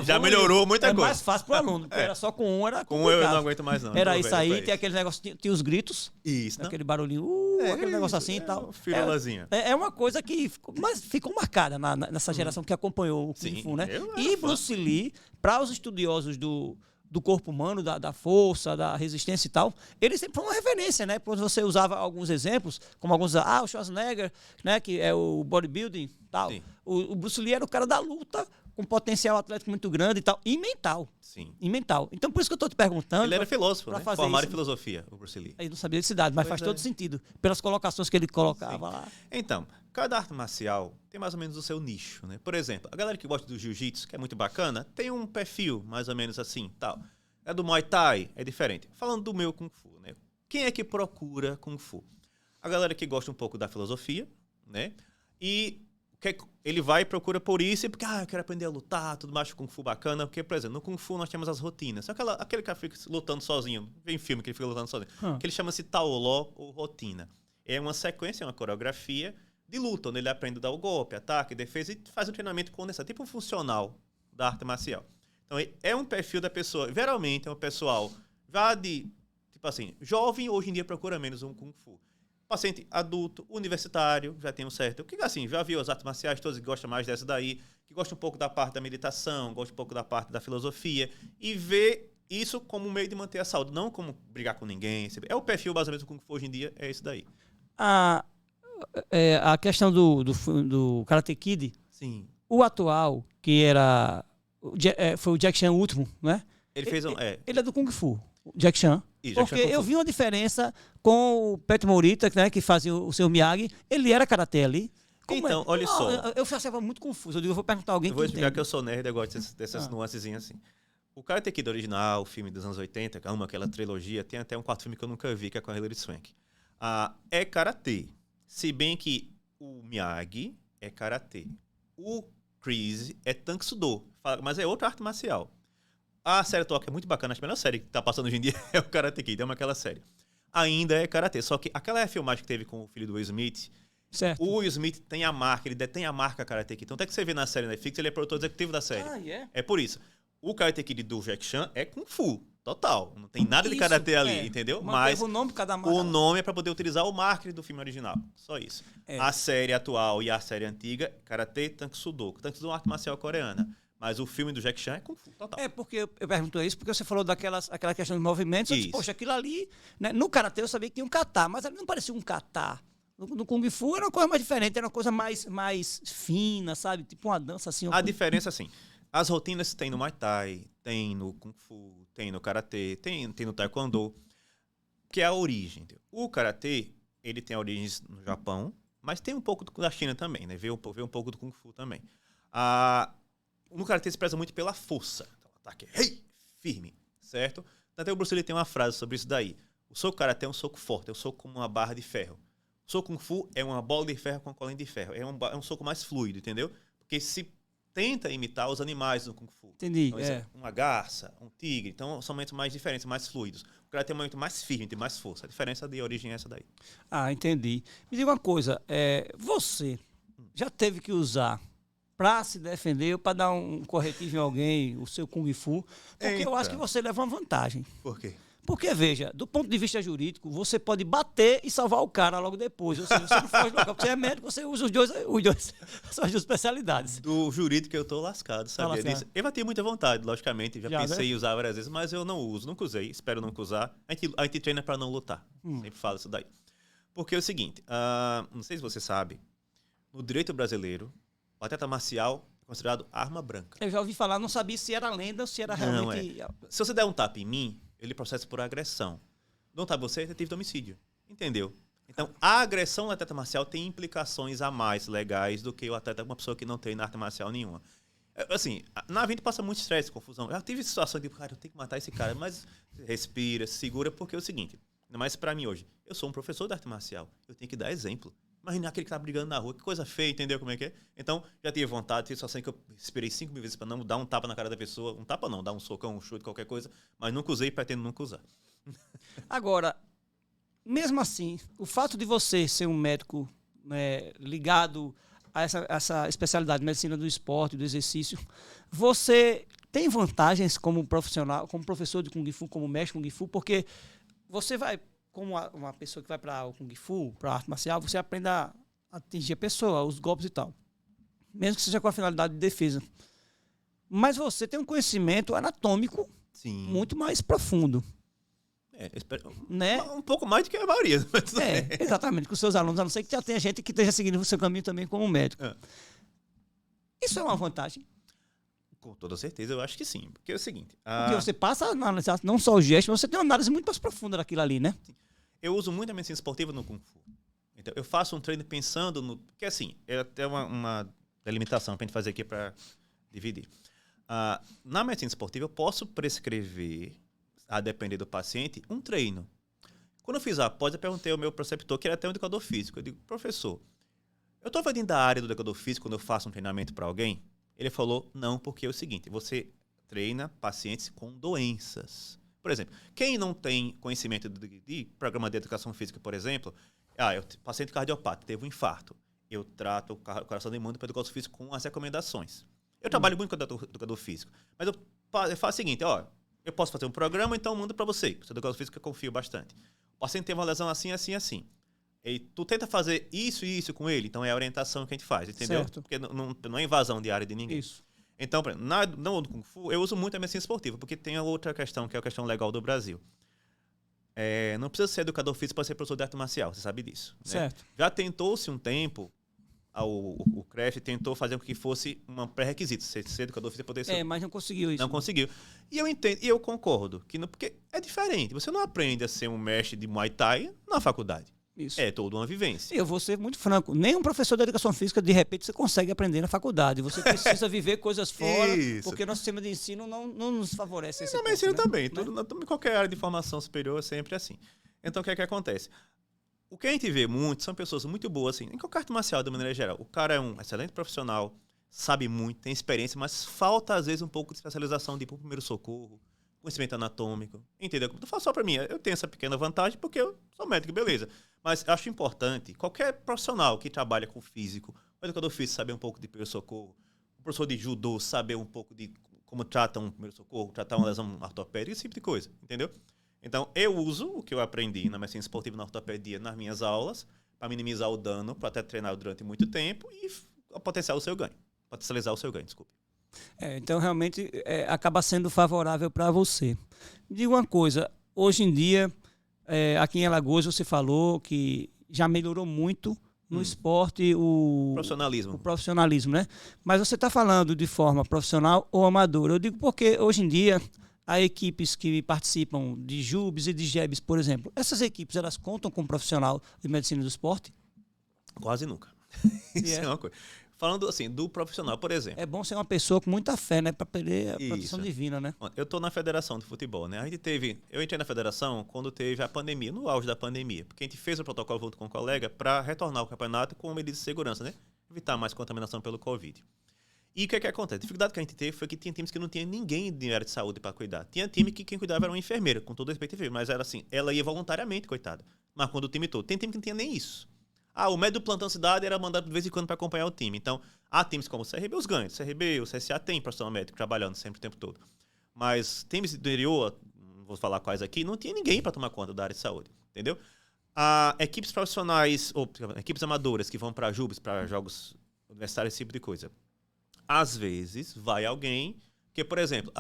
Já melhorou muita coisa. É mais fácil pro aluno, porque era só com 1, era Com 1 eu não aguento mais não. Era isso aí, tem aquele negócio, tinha os gritos. Isso, Aquele barulhinho, aquele negócio assim e tal. Firulazinha. É uma coisa que ficou marcada nessa geração que acompanhou o Kung Fu, né? E Bruce Lee, para os estudiosos do corpo humano, da força, da resistência e tal, ele sempre foi uma referência, né? Quando você usava alguns exemplos, como o Schwarzenegger, né? Que é o bodybuilding e tal. O Bruce Lee era o cara da luta, com potencial atlético muito grande e tal, e mental. Sim. E mental. Então, por isso que eu estou te perguntando. Ele era filósofo, né? Formado em filosofia, o Bruce Lee. Aí não sabia de cidade, mas faz todo sentido, pelas colocações que ele colocava lá. Então, cada arte marcial tem mais ou menos o seu nicho, né? Por exemplo, a galera que gosta do jiu-jitsu, que é muito bacana, tem um perfil mais ou menos assim, tal. É do Muay Thai, é diferente. Falando do meu Kung Fu, né? Quem é que procura Kung Fu? A galera que gosta um pouco da filosofia, né? E ele vai e procura por isso, e porque, eu quero aprender a lutar, tudo mais, Kung Fu bacana. Porque, por exemplo, no Kung Fu nós temos as rotinas. Aquele cara fica lutando sozinho, vem filme que ele fica lutando sozinho, que ele chama-se Taoló ou rotina. É uma sequência, uma coreografia de luta, onde ele aprende a dar o golpe, ataque, defesa e faz um treinamento condensado, tipo um funcional da arte marcial. Então, é um perfil da pessoa, geralmente é um pessoal já de, tipo assim, jovem, hoje em dia procura menos um Kung Fu. Paciente adulto, universitário, já tem um certo... Que assim, já viu as artes marciais, todos que gostam mais dessa daí, que gostam um pouco da parte da meditação, gostam um pouco da parte da filosofia, e vê isso como um meio de manter a saúde, não como brigar com ninguém. É o perfil, basicamente, do Kung Fu hoje em dia, é esse daí. A questão do Karate Kid, sim. O atual, que era... foi o Jack Chan o último, né? Ele fez ele é do Kung Fu, o Jack Chan. Porque eu vi uma diferença com o Pet Morita, né, que fazia o seu Miyagi. Ele era karatê ali. Então, olha só. Eu achava muito confuso. Eu vou perguntar a alguém que vou explicar que eu sou nerd e gosto dessas nuancezinhas assim. o Karate Kid original, o filme dos anos 80, que amo aquela trilogia, tem até um quarto filme que eu nunca vi, que é com a Hilary Swank. É karatê. Se bem que o Miyagi é karatê. O Chris é Tang-Soo-Do, mas é outra arte marcial. A série atual, que é muito bacana, acho que a melhor série que tá passando hoje em dia é o Karate Kid, é aquela série. Ainda é karatê, só que aquela filmagem que teve com o filho do Will Smith, Certo. o Will Smith tem a marca, ele detém a marca Karate Kid. Então até que você vê na série Netflix, ele é produtor executivo da série. É por isso. O Karate Kid do Jack Chan é Kung Fu, total. Não tem nada de karatê ali, entendeu? Mas o nome, o nome é pra poder utilizar o marketing do filme original. Só isso. A série atual e a série antiga, Karate Tang-Soo-Do. Tang-Soo-Do é uma arte marcial coreana. Mas o filme do Jack Chan é Kung Fu, total. É, porque eu pergunto isso, porque você falou aquela questão de movimentos. Eu disse, poxa, aquilo ali, né? No karatê eu sabia que tinha um kata, mas ali não parecia um kata. No Kung Fu era uma coisa mais diferente, era uma coisa mais fina, sabe? Tipo uma dança assim. A diferença, assim, as rotinas tem no Muay Thai, tem no Kung Fu, tem no Karatê, tem no Taekwondo, que é a origem. O Karatê, ele tem origens no Japão, mas tem um pouco da China também, né? Vê um pouco do Kung Fu também. No Karatê se preza muito pela força. Então, ataque firme, certo? Até o Bruce Lee tem uma frase sobre isso daí. O soco Karatê é um soco forte, é um soco como uma barra de ferro. O soco Kung Fu é uma bola de ferro com uma colinha de ferro. É um soco mais fluido, entendeu? Porque se tenta imitar os animais no Kung Fu. Entendi. Então, uma garça, um tigre. Então, são momentos mais diferentes, mais fluidos. O Karatê é um momento mais firme, tem mais força. A diferença de origem é essa daí. Entendi. Me diga uma coisa. Você já teve que usar para se defender ou para dar um corretivo em alguém, o seu Kung Fu? Porque eu acho que você leva uma vantagem. Por quê? Porque, veja, do ponto de vista jurídico, você pode bater e salvar o cara logo depois. Ou seja, você não foge do local. Você é médico, você usa os dois suas duas especialidades. Do jurídico eu tô lascado, sabia disso? Eu já tenho muita vontade, logicamente. Já pensei em usar várias vezes, mas eu não uso. Nunca usei, espero nunca usar. A gente treina para não lutar. Sempre falo isso daí. Porque é o seguinte, não sei se você sabe, no direito brasileiro, o atleta marcial é considerado arma branca. Eu já ouvi falar, não sabia se era lenda ou se era realmente... Se você der um tapa em mim, ele processa por agressão. Não tá você, é tentativa de homicídio. Entendeu? Então, a agressão no atleta marcial tem implicações a mais legais do que o atleta, uma pessoa que não treina arte marcial nenhuma. Assim, na vida passa muito estresse, confusão. Eu já tive situação de, cara, eu tenho que matar esse cara, mas respira, segura, porque é o seguinte, ainda mais pra mim hoje, eu sou um professor de arte marcial, eu tenho que dar exemplo. Imagina aquele que tá brigando na rua, que coisa feia, entendeu como é que é? Então, já tive vontade, tive situação que eu esperei 5 mil vezes pra não dar um tapa na cara da pessoa. Um tapa não, dar um socão, um chute, qualquer coisa. Mas nunca usei e pretendo nunca usar. Agora, mesmo assim, o fato de você ser um médico ligado a essa especialidade de medicina do esporte, do exercício, você tem vantagens como profissional, como professor de Kung Fu, como mestre Kung Fu, porque você vai... Como uma pessoa que vai para o Kung Fu, para a arte marcial, você aprende a atingir a pessoa, os golpes e tal. Mesmo que seja com a finalidade de defesa. Mas você tem um conhecimento anatômico muito mais profundo. Né? Um pouco mais do que a maioria. Exatamente, com os seus alunos, a não ser que já tenha gente que esteja seguindo o seu caminho também como médico. Isso é uma vantagem. Com toda certeza, eu acho que sim. Porque é o seguinte... Porque você passa a analisar não só o gesto, mas você tem uma análise muito mais profunda daquilo ali, né? Eu uso muito a medicina esportiva no Kung Fu. Então, eu faço um treino pensando no... Porque assim, é até uma delimitação para a gente fazer aqui para dividir. Na medicina esportiva, eu posso prescrever, a depender do paciente, um treino. Quando eu fiz a pós, eu perguntei ao meu preceptor, que era até um educador físico. Eu digo, professor, eu estou vindo da área do educador físico quando eu faço um treinamento para alguém? Ele falou, não, porque é o seguinte, você treina pacientes com doenças. Por exemplo, quem não tem conhecimento de programa de educação física, por exemplo, paciente cardiopata, teve um infarto. Eu trato o coração do imundo para o educador físico com as recomendações. Eu trabalho muito com o educador físico, mas eu faço o seguinte, eu posso fazer um programa, então eu mando para você. O educador físico eu confio bastante. O paciente tem uma lesão assim, assim, assim. E tu tenta fazer isso e isso com ele, então é a orientação que a gente faz, entendeu? Certo. Porque não é invasão de área de ninguém. Isso. Então, no Kung Fu, eu uso muito a medicina esportiva, porque tem a outra questão, que é a questão legal do Brasil. Não precisa ser educador físico para ser professor de arte marcial, você sabe disso. Né? Certo. Já tentou-se um tempo, o CREF tentou fazer com que fosse um pré-requisito, ser educador físico poder ser... mas não conseguiu isso. Não conseguiu. E eu entendo, e eu concordo, porque é diferente. Você não aprende a ser um mestre de Muay Thai na faculdade. Isso. É toda uma vivência. Eu vou ser muito franco. Nenhum professor de educação física, de repente, você consegue aprender na faculdade. Você precisa viver coisas fora, porque nosso sistema de ensino não nos favorece esse Na ponto, medicina né? também. Em qualquer área de formação superior é sempre assim. Então, o que é que acontece? O que a gente vê muito são pessoas muito boas, assim, em qualquer arte marcial, de maneira geral. O cara é um excelente profissional, sabe muito, tem experiência, mas falta, às vezes, um pouco de especialização de primeiro socorro, conhecimento anatômico, entendeu? Não falo só pra mim, eu tenho essa pequena vantagem porque eu sou médico, beleza. Mas eu acho importante, qualquer profissional que trabalha com físico, o educador físico saber um pouco de primeiro socorro, o professor de judô saber um pouco de como trata um primeiro socorro, tratar uma lesão ortopédica, esse tipo de coisa, entendeu? Então, eu uso o que eu aprendi na medicina esportiva e na ortopedia nas minhas aulas para minimizar o dano, para até treinar durante muito tempo e potencializar o seu ganho. Potencializar o seu ganho, desculpe. Então, realmente, acaba sendo favorável para você. Me diga uma coisa, hoje em dia, aqui em Alagoas, você falou que já melhorou muito no esporte o profissionalismo, né? Mas você está falando de forma profissional ou amadora? Eu digo porque, hoje em dia, há equipes que participam de JUBs e de JEBs, por exemplo. Essas equipes, elas contam com um profissional de medicina do esporte? Quase nunca. Isso é uma coisa. Falando assim, do profissional, por exemplo. É bom ser uma pessoa com muita fé, né? Para perder a proteção divina, né? Eu estou na federação de futebol, né? Eu entrei na federação quando teve a pandemia, no auge da pandemia. Porque a gente fez o protocolo junto com um colega para retornar ao campeonato com medidas de segurança, né? Evitar mais contaminação pelo Covid. E o que é que acontece? A dificuldade que a gente teve foi que tinha times que não tinha ninguém de área de saúde para cuidar. Tinha time que quem cuidava era uma enfermeira, com todo respeito, mas era assim, ela ia voluntariamente, coitada. Mas quando o time todo. Tem time que não tinha nem isso. O médico do plantão cidade era mandado de vez em quando para acompanhar o time. Então, há times como o CRB, os ganhos. O CRB, o CSA tem profissional médico trabalhando sempre o tempo todo. Mas times do interior, não vou falar quais aqui, não tinha ninguém para tomar conta da área de saúde, entendeu? Equipes profissionais, ou equipes amadoras que vão para JUBs, para jogos universitários, esse tipo de coisa. Às vezes, vai alguém que, por exemplo,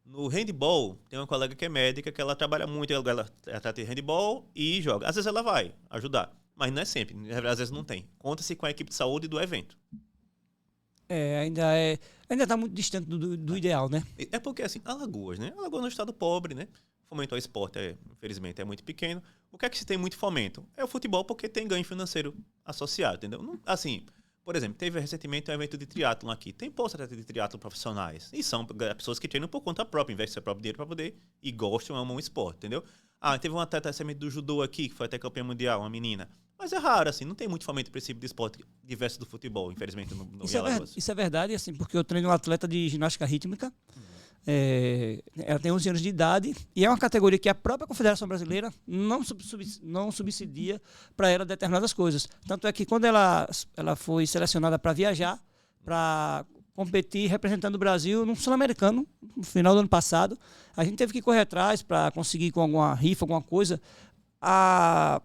no handball, tem uma colega que é médica, que ela trabalha muito, ela trata de handball e joga. Às vezes ela vai ajudar. Mas não é sempre, às vezes não tem. Conta-se com a equipe de saúde do evento. Ainda está muito distante do ideal, né? É porque, assim, Alagoas, né? Alagoas é um estado pobre, né? Fomento ao esporte, infelizmente, é muito pequeno. O que é que se tem muito fomento? É o futebol porque tem ganho financeiro associado, entendeu? Não, assim, por exemplo, teve recentemente um evento de triatlon aqui. Tem posto de triatlon profissionais. E são pessoas que treinam por conta própria, investem seu próprio dinheiro para poder e gostam, amam o esporte, entendeu? Teve uma atleta recentemente do judô aqui, que foi até campeã mundial, uma menina. Mas é raro, assim, não tem muito fomento para esse tipo de esporte diverso do futebol, infelizmente, no Alagoas. Isso é verdade, assim, porque eu treino um atleta de ginástica rítmica. Ela tem 11 anos de idade e é uma categoria que a própria Confederação Brasileira não subsidia para ela determinadas coisas. Tanto é que quando ela foi selecionada para viajar, para competir representando o Brasil no Sul-Americano, no final do ano passado, a gente teve que correr atrás para conseguir com alguma rifa, alguma coisa,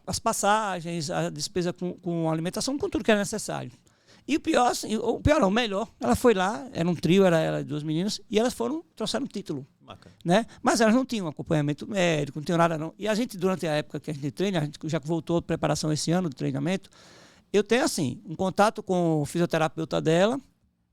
as passagens, a despesa com alimentação, com tudo que era necessário. E o melhor, ela foi lá, era um trio, ela e duas meninas, e elas trouxeram um título. Né? Mas elas não tinham acompanhamento médico, não tinham nada não. E a gente, durante a época que a gente treina, a gente já voltou a preparação esse ano de treinamento, eu tenho, assim, um contato com o fisioterapeuta dela,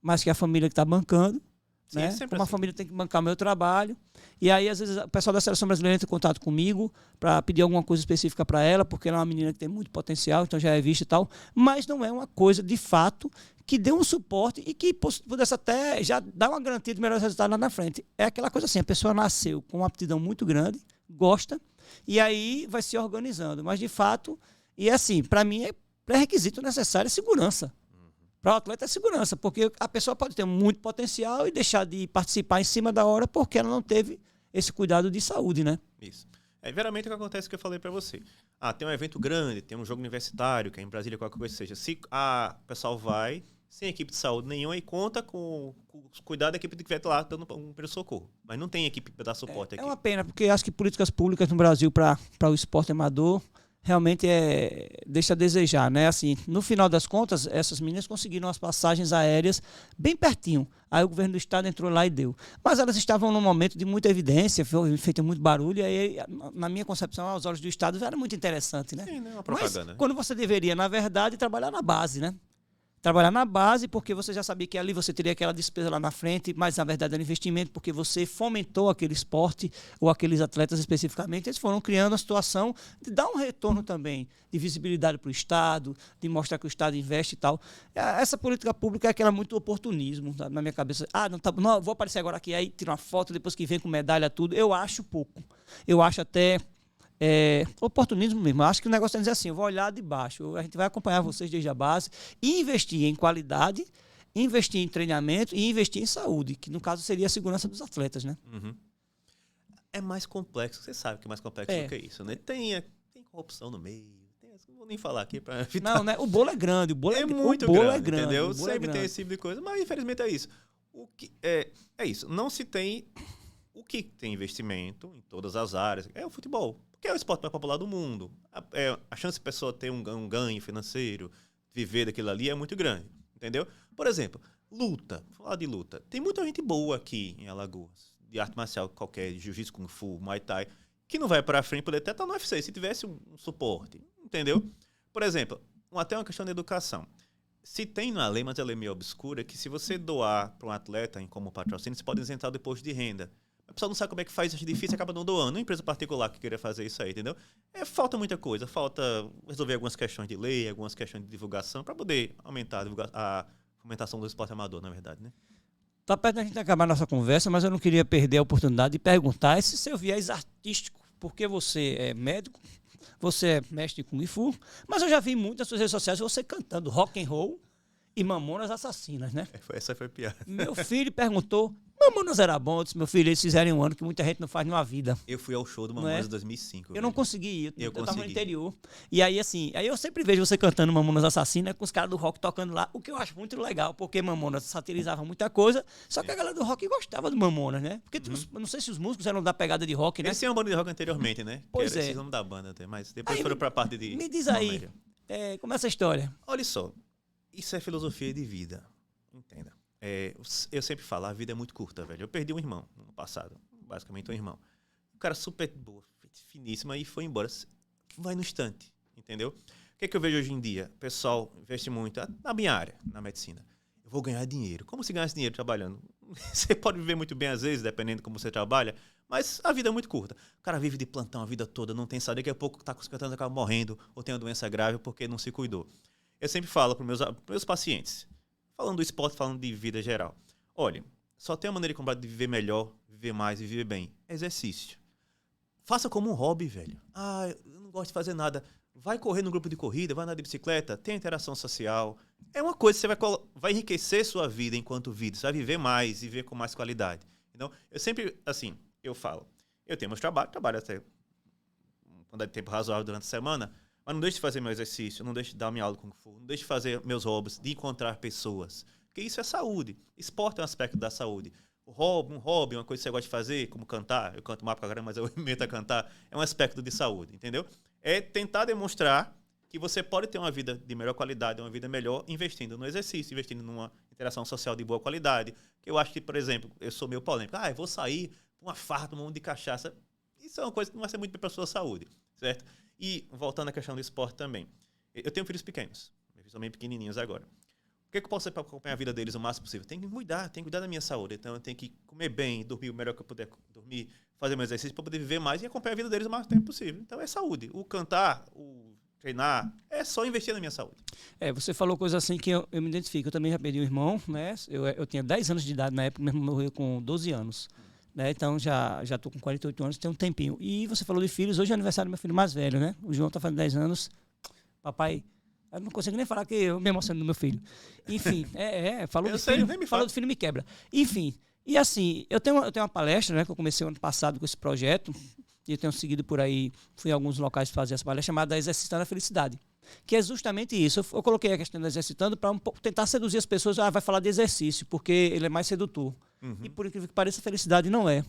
mas que é a família que está bancando, sim, né? Como a família tem que bancar o meu trabalho. E aí, às vezes, o pessoal da Seleção Brasileira entra em contato comigo para pedir alguma coisa específica para ela, porque ela é uma menina que tem muito potencial, então já é vista e tal. Mas não é uma coisa, de fato, que dê um suporte e que pudesse até já dar uma garantia de melhores resultados lá na frente. É aquela coisa assim, a pessoa nasceu com uma aptidão muito grande, gosta, e aí vai se organizando. Mas, de fato, e assim, para mim é pré-requisito necessário segurança. Para o atleta é segurança, porque a pessoa pode ter muito potencial e deixar de participar em cima da hora porque ela não teve esse cuidado de saúde, né? Isso. Geralmente o que acontece é o que eu falei para você. Tem um evento grande, tem um jogo universitário, que é em Brasília, qualquer coisa que seja. Se o pessoal vai sem equipe de saúde nenhuma e conta com o cuidado da equipe que estiver lá dando um primeiro socorro. Mas não tem equipe para dar suporte aqui. É uma pena, porque acho que políticas públicas no Brasil para o esporte amador realmente deixa a desejar, né? Assim, no final das contas, essas meninas conseguiram as passagens aéreas bem pertinho. Aí o governo do estado entrou lá e deu. Mas elas estavam num momento de muita evidência, foi feito muito barulho, e aí, na minha concepção, aos olhos do estado, era muito interessante, né? Sim, né? Uma propaganda. Mas quando você deveria, na verdade, trabalhar na base, né? Trabalhar na base, porque você já sabia que ali você teria aquela despesa lá na frente, mas na verdade era investimento, porque você fomentou aquele esporte ou aqueles atletas especificamente. Eles foram criando a situação de dar um retorno também, de visibilidade para o Estado, de mostrar que o Estado investe e tal. Essa política pública é aquela muito oportunismo, sabe, na minha cabeça. Não, vou aparecer agora aqui, aí tira uma foto, depois que vem com medalha, tudo. Eu acho pouco. Eu acho até... oportunismo mesmo. Eu acho que o negócio é dizer assim, eu vou olhar de baixo, a gente vai acompanhar vocês desde a base e investir em qualidade, investir em treinamento e investir em saúde, que no caso seria a segurança dos atletas, né? Uhum. É mais complexo, você sabe que é mais complexo do que isso, né? Tem corrupção no meio, não vou nem falar aqui para evitar. Não, né? O bolo é grande, o bolo é muito o bolo grande, é grande, entendeu? o bolo Sempre é tem esse tipo de coisa, mas infelizmente é isso. O que é isso, não se tem o que tem investimento em todas as áreas, é o futebol. Que é o esporte mais popular do mundo. A chance de a pessoa ter um ganho financeiro, viver daquilo ali, é muito grande. Entendeu? Por exemplo, luta. Vou falar de luta. Tem muita gente boa aqui em Alagoas, de arte marcial qualquer, de jiu-jitsu, kung fu, muay thai, que não vai para frente, poder até estar no UFC, se tivesse um suporte. Entendeu? Por exemplo, até uma questão de educação. Se tem na lei, mas ela é meio obscura, que se você doar para um atleta como patrocínio, você pode isentar do imposto de renda. A pessoa não sabe como é que faz, acha difícil, acaba não doando. Uma empresa particular que queria fazer isso aí, entendeu? Falta muita coisa, falta resolver algumas questões de lei, algumas questões de divulgação, para poder aumentar a fomentação do esporte amador, na verdade, né? Tá perto da gente acabar a nossa conversa, mas eu não queria perder a oportunidade de perguntar esse seu viés artístico, porque você é médico, você é mestre de Kung Fu, mas eu já vi muito nas suas redes sociais você cantando rock and roll e Mamonas Assassinas, né? Essa foi piada. Meu filho perguntou, Mamonas era bom? Eu disse, meu filho, eles fizeram um ano que muita gente não faz numa vida. Eu fui ao show do Mamonas em 2005. Eu não consegui ir, eu tava no consegui. interior. E aí, assim, eu sempre vejo você cantando Mamonas Assassinas com os caras do rock tocando lá, o que eu acho muito legal, porque Mamonas satirizava muita coisa, só que a galera do rock gostava do Mamonas, né? Porque eu não sei se os músicos eram da pegada de rock, né? Eles tinham uma banda de rock anteriormente, né? Pois que era é. esse nome da banda até, mas depois Aí, foram pra parte de... Me diz aí, como é essa história? Olha só, isso é filosofia de vida, entenda. Eu sempre falo, a vida é muito curta, velho. Eu perdi um irmão no ano passado, basicamente um irmão. Um cara super boa, finíssima, e foi embora. Vai no instante, entendeu? O que é que eu vejo hoje em dia? O pessoal investe muito na minha área, na medicina. Eu vou ganhar dinheiro. Como se ganhasse dinheiro trabalhando? Você pode viver muito bem às vezes, dependendo de como você trabalha, mas a vida é muito curta. O cara vive de plantão a vida toda, não tem saúde, daqui a pouco tá com 50 anos, acaba morrendo, ou tem uma doença grave porque não se cuidou. Eu sempre falo para os meus pacientes, falando do esporte, falando de vida geral. Olha, só tem uma maneira de viver melhor, viver mais e viver bem. Exercício. Faça como um hobby, velho. Eu não gosto de fazer nada. Vai correr no grupo de corrida, vai andar de bicicleta, tem interação social. É uma coisa que você vai enriquecer sua vida enquanto vida. Você vai viver mais e viver com mais qualidade. Então, eu sempre, assim, eu falo. Eu tenho meus trabalho até quando é de tempo razoável durante a semana, mas não deixe de fazer meu exercício, não deixe de dar minha aula de Kung Fu, não deixe de fazer meus hobbies, de encontrar pessoas. Porque isso é saúde. Esporte é um aspecto da saúde. Um hobby, uma coisa que você gosta de fazer, como cantar. Eu canto mal pra caramba, mas eu me meto a cantar. É um aspecto de saúde, entendeu? É tentar demonstrar que você pode ter uma vida de melhor qualidade, uma vida melhor, investindo no exercício, investindo numa interação social de boa qualidade. Que eu acho que, por exemplo, eu sou meio polêmico. Eu vou sair com uma farra, tomar um monte de cachaça. Isso é uma coisa que não vai ser muito bem para a sua saúde, certo? E, voltando à questão do esporte também. Eu tenho filhos pequenos. Meus filhos são bem pequenininhos agora. O que eu posso fazer para acompanhar a vida deles o máximo possível? Tenho que cuidar da minha saúde. Então, eu tenho que comer bem, dormir o melhor que eu puder dormir, fazer meu exercício para poder viver mais e acompanhar a vida deles o máximo tempo possível. Então, é saúde. O cantar, o treinar, é só investir na minha saúde. Você falou coisa assim que eu me identifico. Eu também já perdi um irmão, né? Eu tinha 10 anos de idade na época, meu irmão morreu com 12 anos. Né? Então, já estou com 48 anos, tem um tempinho. E você falou de filhos, hoje é aniversário do meu filho mais velho, né? O João está fazendo 10 anos. Papai, eu não consigo nem falar que eu me emociono do meu filho. Enfim, falou do filho, falou do filho me quebra. Enfim, e assim, eu tenho uma palestra, né, que eu comecei ano passado com esse projeto, e eu tenho seguido por aí, fui em alguns locais fazer essa palestra, chamada Exercitando a Felicidade. Que é justamente isso. Eu coloquei a questão do exercitando para tentar seduzir as pessoas. Vai falar de exercício, porque ele é mais sedutor. Uhum. E por incrível que pareça, a felicidade não é.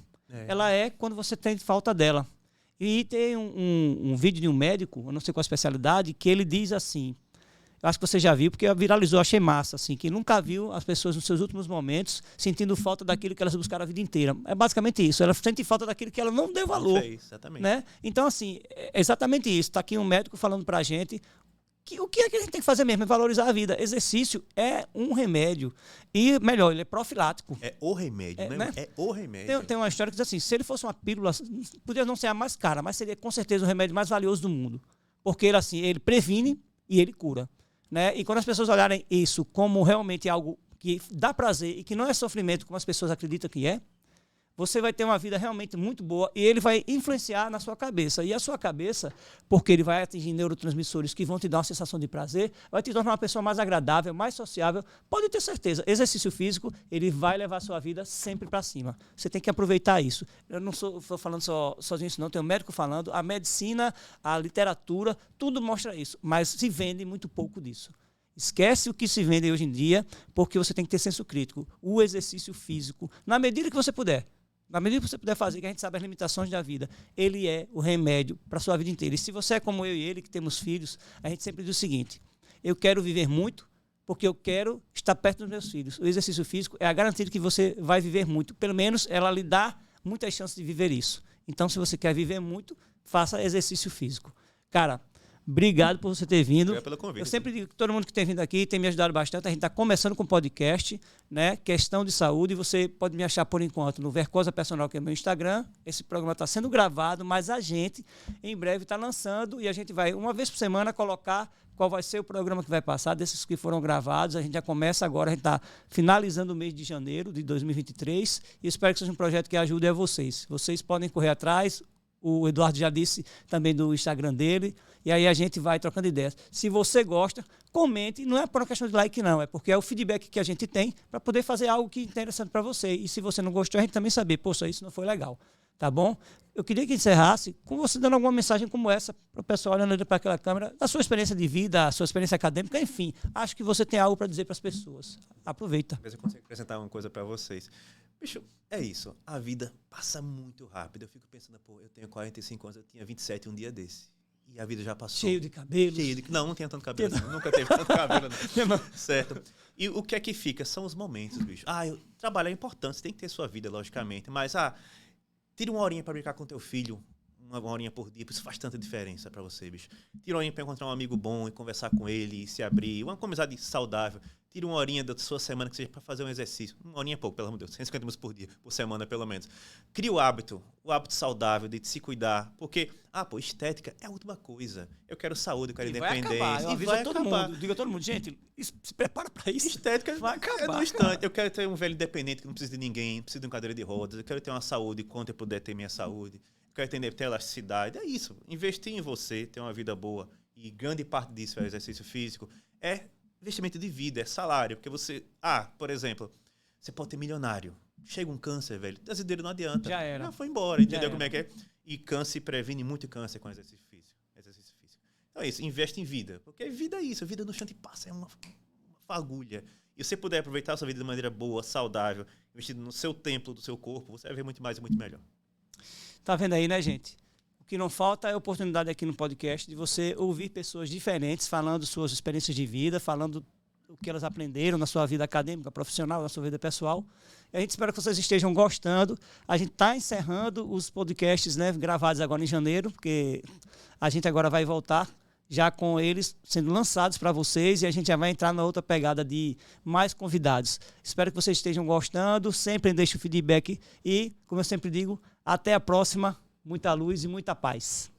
Ela é quando você tem falta dela. E tem um vídeo de um médico, eu não sei qual a especialidade, que ele diz assim, eu acho que você já viu, porque viralizou, achei massa, assim, que nunca viu as pessoas nos seus últimos momentos sentindo falta daquilo que elas buscaram a vida inteira. É basicamente isso. Ela sente falta daquilo que ela não deu valor. Exatamente. Né? Então, assim, é exatamente isso. Está aqui um médico falando para a gente O que é que a gente tem que fazer mesmo? É valorizar a vida. Exercício é um remédio. E, melhor, ele é profilático. É o remédio, né? É o remédio. Tem uma história que diz assim, se ele fosse uma pílula, podia não ser a mais cara, mas seria com certeza o remédio mais valioso do mundo. Porque ele, assim, ele previne e ele cura. Né? E quando as pessoas olharem isso como realmente algo que dá prazer e que não é sofrimento, como as pessoas acreditam que é, você vai ter uma vida realmente muito boa e ele vai influenciar na sua cabeça. E a sua cabeça, porque ele vai atingir neurotransmissores que vão te dar uma sensação de prazer, vai te tornar uma pessoa mais agradável, mais sociável. Pode ter certeza, exercício físico, ele vai levar a sua vida sempre para cima. Você tem que aproveitar isso. Eu não estou falando sozinho isso não, tem um médico falando, a medicina, a literatura, tudo mostra isso. Mas se vende muito pouco disso. Esquece o que se vende hoje em dia, porque você tem que ter senso crítico. O exercício físico, na medida que você puder. Na medida que você puder fazer, que a gente sabe as limitações da vida, ele é o remédio para a sua vida inteira. E se você é como eu e ele, que temos filhos, a gente sempre diz o seguinte, eu quero viver muito porque eu quero estar perto dos meus filhos. O exercício físico é a garantia de que você vai viver muito. Pelo menos ela lhe dá muitas chances de viver isso. Então, se você quer viver muito, faça exercício físico. Cara, obrigado por você ter vindo. Obrigado pelo convite. Eu sempre digo que todo mundo que tem vindo aqui tem me ajudado bastante. A gente está começando com podcast, né? Questão de saúde. Você pode me achar por enquanto no Vercosa Personal, que é meu Instagram. Esse programa está sendo gravado, mas a gente em breve está lançando e a gente vai, uma vez por semana, colocar qual vai ser o programa que vai passar, desses que foram gravados. A gente já começa agora, a gente está finalizando o mês de janeiro de 2023 e espero que seja um projeto que ajude a vocês. Vocês podem correr atrás. O Eduardo já disse também do Instagram dele. E aí a gente vai trocando ideias. Se você gosta, comente. Não é por uma questão de like, não. É porque é o feedback que a gente tem para poder fazer algo que é interessante para você. E se você não gostou, a gente também saber. Poxa, isso não foi legal. Tá bom? Eu queria que encerrasse com você dando alguma mensagem como essa para o pessoal olhando para aquela câmera, da sua experiência de vida, a sua experiência acadêmica, enfim. Acho que você tem algo para dizer para as pessoas. Aproveita. Talvez eu consiga acrescentar uma coisa para vocês. Bicho, é isso. A vida passa muito rápido. Eu fico pensando, pô, eu tenho 45 anos, eu tinha 27 um dia desse. E a vida já passou. Cheio de cabelo. Não tinha tanto cabelo assim. Nunca teve tanto cabelo, não. Certo. E o que é que fica? São os momentos, bicho. Trabalhar é importante, você tem que ter sua vida, logicamente. Mas, tira uma horinha para brincar com teu filho, uma horinha por dia, isso faz tanta diferença para você, bicho. Tira uma horinha para encontrar um amigo bom e conversar com ele, e se abrir, uma amizade saudável. Tira uma horinha da sua semana que seja para fazer um exercício. Uma horinha é pouco, pelo amor de Deus. 150 minutos por dia, por semana, pelo menos. Cria o hábito saudável de se cuidar. Porque, estética é a última coisa. Eu quero saúde, eu quero independência. E vai acabar. Diga a todo mundo, gente, se prepara para isso. Estética vai acabar. É no instante. Eu quero ter um velho independente que não precisa de ninguém, não precisa de uma cadeira de rodas. Eu quero ter uma saúde quanto eu puder ter minha saúde. Eu quero ter elasticidade. É isso. Investir em você, ter uma vida boa. E grande parte disso é o exercício físico. É investimento de vida, é salário. Porque você... por exemplo, você pode ter milionário. Chega um câncer, velho. Desidero não adianta. Já era. Já foi embora, entendeu como é que é? E câncer previne muito câncer com exercício físico. Então é isso, investe em vida. Porque vida é isso, a vida no chão te passa, é uma fagulha. E se você puder aproveitar a sua vida de maneira boa, saudável, investindo no seu templo, do seu corpo, você vai ver muito mais e muito melhor. Tá vendo aí, né, gente? O que não falta é a oportunidade aqui no podcast de você ouvir pessoas diferentes falando suas experiências de vida, falando o que elas aprenderam na sua vida acadêmica, profissional, na sua vida pessoal. E a gente espera que vocês estejam gostando. A gente está encerrando os podcasts, né, gravados agora em janeiro, porque a gente agora vai voltar já com eles sendo lançados para vocês e a gente já vai entrar na outra pegada de mais convidados. Espero que vocês estejam gostando. Sempre deixe o feedback e, como eu sempre digo, até a próxima. Muita luz e muita paz.